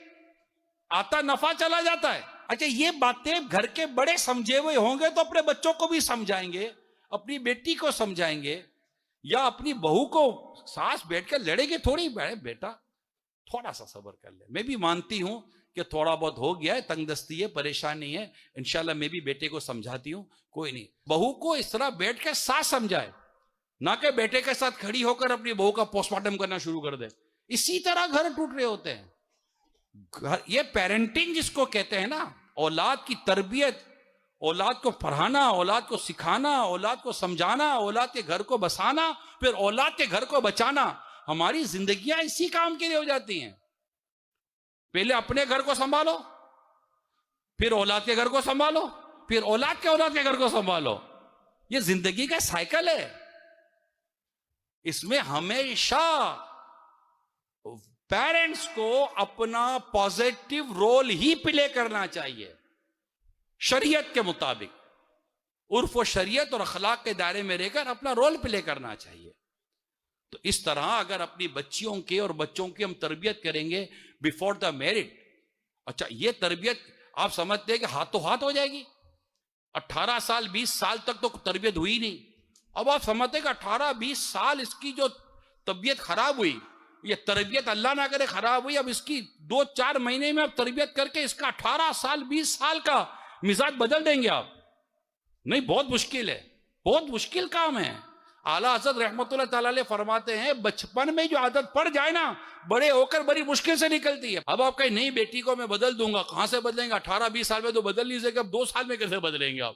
آتا نفع چلا جاتا ہے. اچھا یہ باتیں گھر کے بڑے سمجھے ہوئے ہوں گے تو اپنے بچوں کو بھی سمجھائیں گے, اپنی بیٹی کو سمجھائیں گے, یا اپنی بہو کو ساس بیٹھ کر لڑے گے تھوڑی. بیٹا تھوڑا سا صبر کر لے. میں بھی مانتی ہوں کہ تھوڑا بہت ہو گیا ہے, تنگ دستی ہے, پریشانی ہے, انشاءاللہ میں بھی بیٹے کو سمجھاتی ہوں, کوئی نہیں. بہو کو اس طرح بیٹھ کے ساس سمجھائے, نہ کہ بیٹے کے ساتھ کھڑی ہو کر اپنی بہو کا پوسٹ مارٹم کرنا شروع کر دے. اسی طرح گھر ٹوٹ رہے ہوتے ہیں. یہ پیرنٹنگ جس کو کہتے ہیں نا, اولاد کی تربیت, اولاد کو پڑھانا, اولاد کو سکھانا, اولاد کو سمجھانا, اولاد کے گھر کو بسانا, پھر اولاد کے گھر کو بچانا, ہماری زندگیاں اسی کام کے لیے ہو جاتی ہیں. پہلے اپنے گھر کو سنبھالو, پھر اولاد کے گھر کو سنبھالو, پھر اولاد کے گھر کو سنبھالو. یہ زندگی کا سائیکل ہے. اس میں ہمیشہ پیرنٹس کو اپنا پازیٹو رول ہی پلے کرنا چاہیے, شریعت کے مطابق, عرف و شریعت اور اخلاق کے دائرے میں رہ کر اپنا رول پلے کرنا چاہیے. تو اس طرح اگر اپنی بچیوں کے اور بچوں کی ہم تربیت کریں گے بیفور دا میرڈ, اچھا یہ تربیت آپ سمجھتے ہیں کہ ہاتھوں ہاتھ ہو جائے گی؟ 18 سال 20 سال تک تو تربیت ہوئی نہیں. اب آپ سمجھتے ہیں کہ 18-20 سال اس کی جو طبیعت خراب ہوئی, یہ تربیت اللہ نہ کرے خراب ہوئی, اب اس کی 2-4 مہینے میں اب تربیت کر کے اس کا 18 سال 20 سال کا مزاج بدل دیں گے آپ؟ نہیں, بہت مشکل ہے, بہت مشکل کام ہے. اعلیٰ حضرت رحمت اللہ تعالیٰ علیہ فرماتے ہیں بچپن میں جو عادت پڑ جائے نا, بڑے ہو کر بڑی مشکل سے نکلتی ہے. اب آپ کہیں نہیں بیٹی کو میں بدل دوں گا, کہاں سے بدلیں گے؟ 18-20 سال میں تو بدل نہیں سکے, اب 2 سال میں کیسے بدلیں گے آپ؟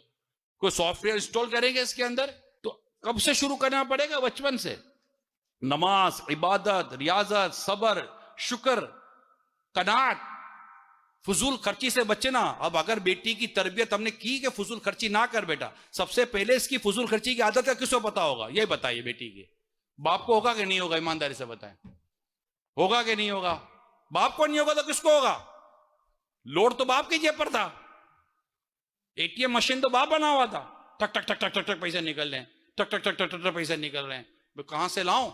کوئی سافٹ ویئر انسٹال کریں گے اس کے اندر؟ تو کب سے شروع کرنا پڑے گا؟ بچپن سے. نماز, عبادت, ریاضت, صبر, شکر, قناعت, فضول خرچی سے بچنا. اب اگر بیٹی کی تربیت ہم نے کی کہ فضول خرچی نہ کر بیٹا, سب سے پہلے اس کی فضول خرچی کی عادت کا کس کو پتا ہوگا؟ یہ بتائیے بیٹی کی. باپ کو ہوگا کہ نہیں ہوگا؟ ایمانداری سے بتائیں, ہوگا کہ نہیں ہوگا؟ باپ کو نہیں ہوگا تو کس کو ہوگا؟ لوڈ تو باپ کی جیب پر تھا, ATM مشین تو باپ بنا ہوا تھا, ٹک ٹک ٹک ٹک ٹک ٹک پیسے نکل رہے ہیں, ٹک ٹک ٹک ٹک ٹک پیسے نکل رہے ہیں, میں کہاں سے لاؤں؟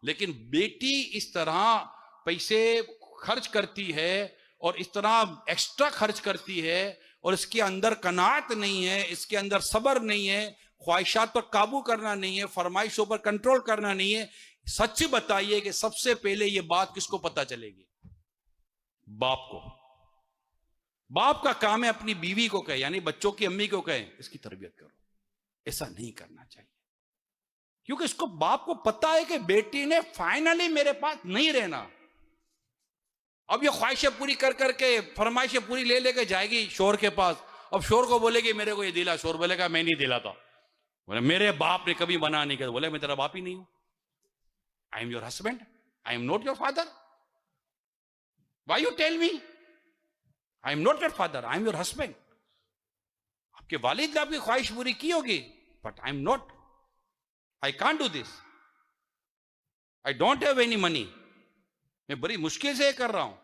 لیکن بیٹی اس طرح پیسے خرچ کرتی ہے اور اس طرح ایکسٹرا خرچ کرتی ہے, اور اس کے اندر قناعت نہیں ہے, اس کے اندر صبر نہیں ہے, خواہشات پر قابو کرنا نہیں ہے, فرمائشوں پر کنٹرول کرنا نہیں ہے. سچ بتائیے کہ سب سے پہلے یہ بات کس کو پتا چلے گی؟ باپ کو. باپ کا کام ہے اپنی بیوی کو کہے, یعنی بچوں کی امی کو کہے اس کی تربیت کرو. ایسا نہیں کرنا چاہیے, کیونکہ اس کو باپ کو پتا ہے کہ بیٹی نے فائنلی میرے پاس نہیں رہنا. اب یہ خواہشیں پوری کر کر کے, فرمائشیں پوری لے لے کے جائے گی شوہر کے پاس. اب شوہر کو بولے گی میرے کو یہ دلا, شوہر بولے گا میں نہیں دلاتا. بولے میرے باپ نے کبھی منع نہیں کیا. بولے میں تیرا باپ ہی نہیں ہوں, I am your husband, I am not your father. Why you tell me? I am not your father, I am your husband. آپ کے والد نے آپ کی خواہش پوری کی ہوگی, but I am not. I can't do this. I don't have any money. میں بڑی مشکل سے یہ کر رہا ہوں.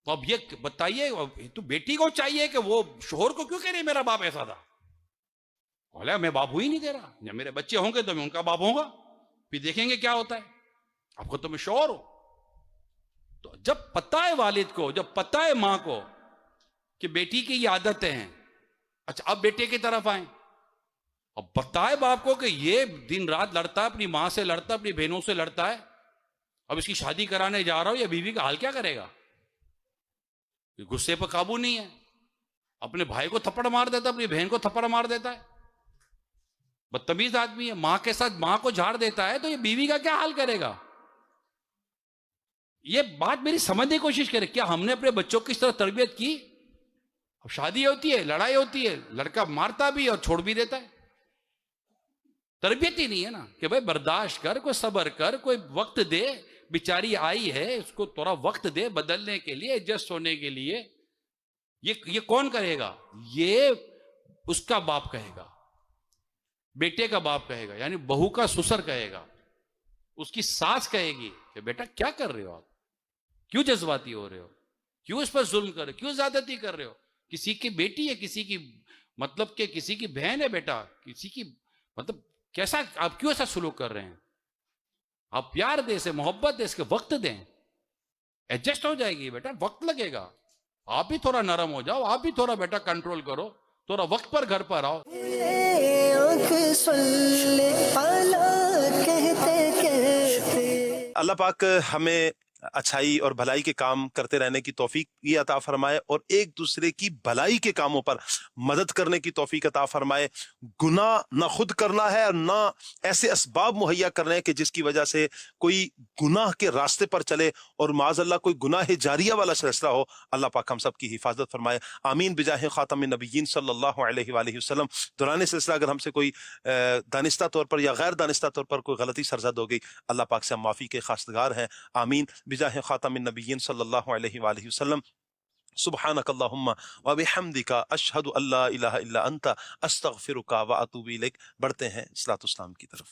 تو اب یہ بتائیے تو بیٹی کو چاہیے کہ وہ شوہر کو کیوں کہہ رہی میرا باپ ایسا تھا؟ بولا میں باپ ہی نہیں دے رہا. جب میرے بچے ہوں گے تو میں ان کا باپ ہوں گا، پھر دیکھیں گے کیا ہوتا ہے. آپ کو تو میں شوہر ہوں. تو جب پتہ ہے والد کو، جب پتہ ہے ماں کو کہ بیٹی کی یہ عادتیں ہیں، اچھا اب بیٹے کی طرف آئیں. اب بتائے باپ کو کہ یہ دن رات لڑتا ہے، اپنی ماں سے لڑتا ہے، اپنی بہنوں سے لڑتا ہے، اب اس کی شادی کرانے جا رہا ہوں، یا بیوی کا حال کیا کرے گا؟ غصے پہ قابو نہیں ہے، اپنے بھائی کو تھپڑ مار دیتا ہے، اپنی بہن کو تھپڑ مار دیتا ہے، بدتمیز آدمی ہے. ماں کے ساتھ ماں کو جھاڑ دیتا ہے تو یہ بیوی کا کیا حال کرے گا؟ یہ بات میری سمجھنے کی کوشش کرے. کیا ہم نے اپنے بچوں کی اس طرح تربیت کی؟ اب شادی ہوتی ہے، لڑائی ہوتی ہے، لڑکا مارتا بھی اور چھوڑ بھی دیتا ہے. تربیت ہی نہیں ہے نا کہ بھائی برداشت کر، کوئی صبر کر، کوئی وقت دے. بیچاری آئی ہے، اس کو تھوڑا وقت دے بدلنے کے لیے، ایڈجسٹ ہونے کے لیے. یہ کون کرے گا؟ یہ اس کا باپ کہے گا، بیٹے کا باپ کہے گا، یعنی بہو کا سسر کہے گا. اس کی ساس کہے گی کہ بیٹا کیا کر رہے ہو آپ؟ کیوں جذباتی ہو رہے ہو؟ کیوں اس پر ظلم کر رہے ہو؟ کیوں زیادتی کر رہے ہو؟ کسی کی بیٹی ہے، کسی کی مطلب کہ کسی کی بہن ہے بیٹا، کسی کی مطلب کیسا آپ کیوں ایسا سلوک کر رہے ہیں؟ آپ پیار دیں، اسے محبت دیں، اس کے وقت دیں. ایڈجسٹ ہو جائے گی بیٹا، وقت لگے گا. آپ بھی تھوڑا نرم ہو جاؤ، آپ بھی تھوڑا بیٹا کنٹرول کرو، تھوڑا وقت پر گھر پر آؤ. اللہ پاک ہمیں اچھائی اور بھلائی کے کام کرتے رہنے کی توفیق بھی عطا فرمائے، اور ایک دوسرے کی بھلائی کے کاموں پر مدد کرنے کی توفیق عطا فرمائے. گناہ نہ خود کرنا ہے اور نہ ایسے اسباب مہیا کرنے ہیں کہ جس کی وجہ سے کوئی گناہ کے راستے پر چلے اور معاذ اللہ کوئی گناہ جاریہ والا سلسلہ ہو. اللہ پاک ہم سب کی حفاظت فرمائے. آمین بجاہ خاتم النبیین صلی اللہ علیہ وآلہ وسلم. دوران سلسلہ اگر ہم سے کوئی دانستہ طور پر یا غیر دانستہ طور پر کوئی غلطی سرزد ہو گئی، اللہ پاک سے ہم معافی کے خواستگار ہیں. آمین بجاہ خاتم النبیین صلی اللہ علیہ وآلہ وسلم. سبحانک اللہم وبحمدک اشہد ان لا الہ الا انت استغفرک واتوب الیک. بڑھتے ہیں صلاۃ السلام کی طرف.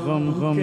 غم غم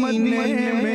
مدینے میں